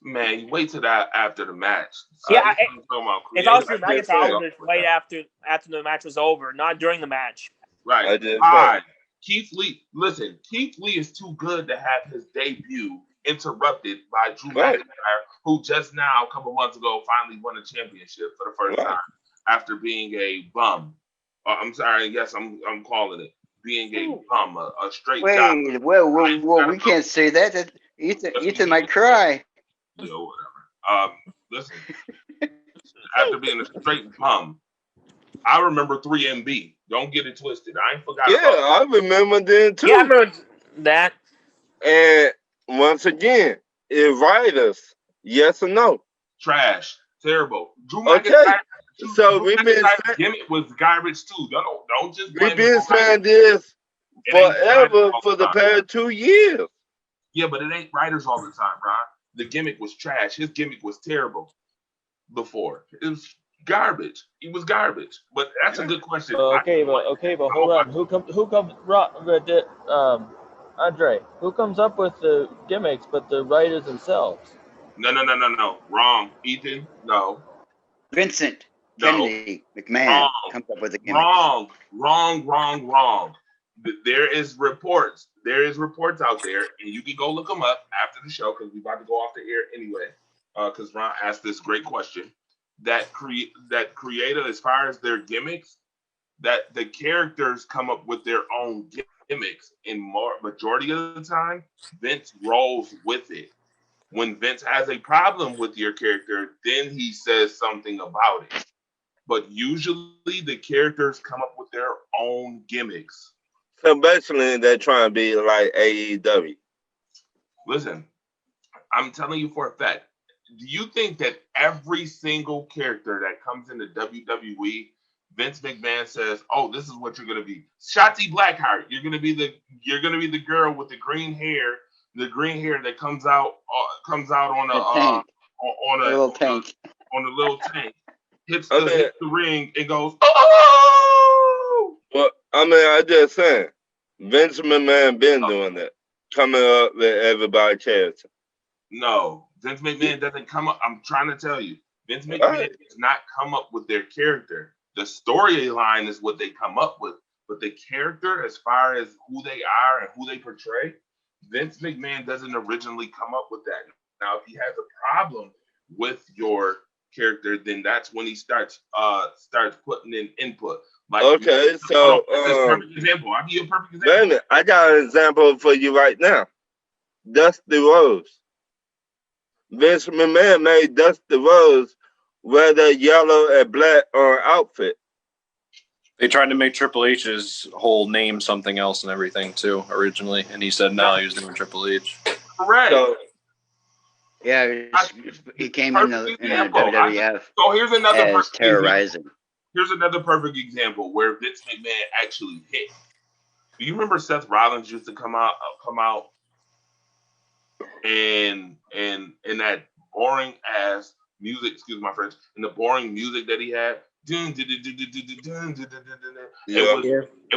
Man, you wait till that after the match. Yeah, This is talking about it's creative. also nuggets. I would just wait after the match was over, not during the match. Right. I just Why? Keith Lee. Listen, Keith Lee is too good to have his debut interrupted by Drew Right. McIntyre, who just now, a couple months ago, finally won a championship for the first Right. time after being a bum. I'm sorry. Yes, I'm calling it being a bum, a straight job. Wait, whoa, we can't say that. Ethan might cry. Yo, whatever. Listen, after being a straight bum, I remember 3MB. Don't get it twisted. I ain't forgot Yeah, about I remember then too. Yeah, I remember that. And once again, it writers, yes or no? trash. Terrible. Drew Okay, McIntyre, so Drew we've been McIntyre's gimmick was garbage too. Don't just blame we've been it on saying writers. this It ain't forever writers all for the time. past 2 years. Yeah, but it ain't writers all the time, Ron. The gimmick was trash. His gimmick was terrible before. It was garbage. He was garbage. But that's a good question. Okay, but hold on. Who comes? Andre, who comes up with the gimmicks but the writers themselves? No. Wrong. Ethan, no. Vincent No. Kennedy McMahon Wrong. comes up with the gimmicks. Wrong. There is reports. There is reports out there, and you can go look them up after the show because we're about to go off the air anyway. Because Ron asked this great question. That creator, as far as their gimmicks, that the characters come up with their own gimmicks. In majority of the time, Vince rolls with it. When Vince has a problem with your character, then he says something about it. But usually the characters come up with their own gimmicks. So basically, they're trying to be like AEW. Listen, I'm telling you for a fact. Do you think that every single character that comes into WWE, Vince McMahon says, "Oh, this is what you're gonna be"? Shotzi Blackheart, you're gonna be the girl with the green hair that comes out on a little tank. On a little tank, hits I mean- the ring and goes, "Oh!" Well, I mean, I just saying, Vince McMahon been doing that, coming up with everybody character. No, Vince McMahon doesn't come up. I'm trying to tell you, Vince McMahon Right. does not come up with their character. The storyline is what they come up with, but the character, as far as who they are and who they portray, Vince McMahon doesn't originally come up with that. Now, if he has a problem with your character, then that's when he starts putting in input. Like, Okay, so perfect example. I'll give you a perfect wait a example. minute, I got an example for you right now. Dusty Rose. Vince McMahon made Dusty Rose wear the yellow and black outfit. They tried to make Triple H's whole name something else and everything too originally, and he said no, he was doing Triple H. Correct. So Yeah, he came in the WWF So here's another as perfect terrorizing. example. Here's another perfect example where Vince McMahon actually hit. Do you remember Seth Rollins used to come out and that boring ass music, excuse my French, and the boring music that he had? It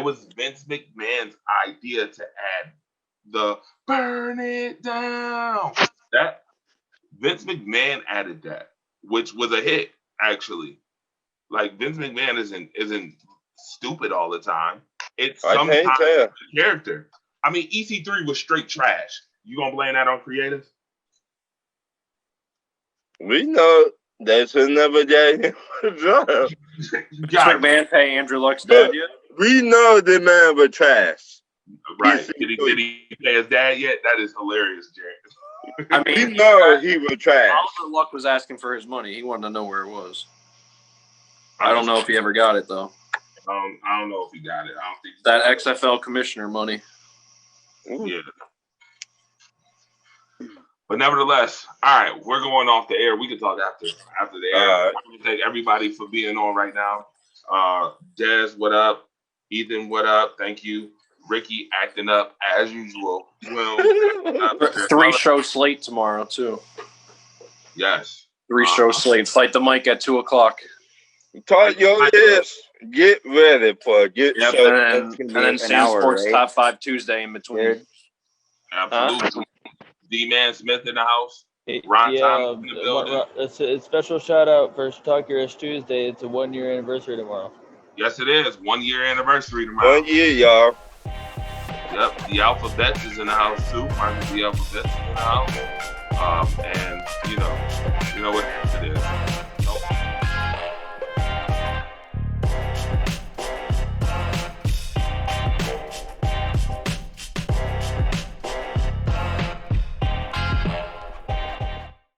was Vince McMahon's idea to add the burn it down. That Vince McMahon added that, which was a hit, actually. Like, Vince McMahon isn't stupid all the time. It's I sometimes can't tell. the character. I mean, EC3 was straight trash. You gonna blame that on creative? we know they should never gave him a job. Got it. McMahon pay Andrew Luck's dad yet? We know the man was trash. Right. Did he pay his dad yet? That is hilarious, Jared. I We mean, know he was trash. Oliver Luck was asking for his money. He wanted to know where it was. I don't know if he ever got it though. I don't know if he got it. I don't think That XFL commissioner money. Yeah. But nevertheless, all right, we're going off the air. We can talk after the air. I want to thank everybody for being on right now. Des, what up? Ethan, what up? Thank you. Ricky acting up as usual. Well, 3-show slate tomorrow too. Yes. 3-show slate. Fight the mic at 2:00. Talk your ass. Get ready for it. Get Yep, so. and then Sam Sports Top 5 Tuesday in between. Absolutely. D-Man Smith in the house. Ron Yeah, Thomas in the building. it's a special shout out for Talkerish Tuesday. It's a 1 year anniversary tomorrow. Yes, it is. 1 year anniversary tomorrow. 1 year, y'all. Yep. The Alphabets is in the house too. Might be the Alphabets is in the house.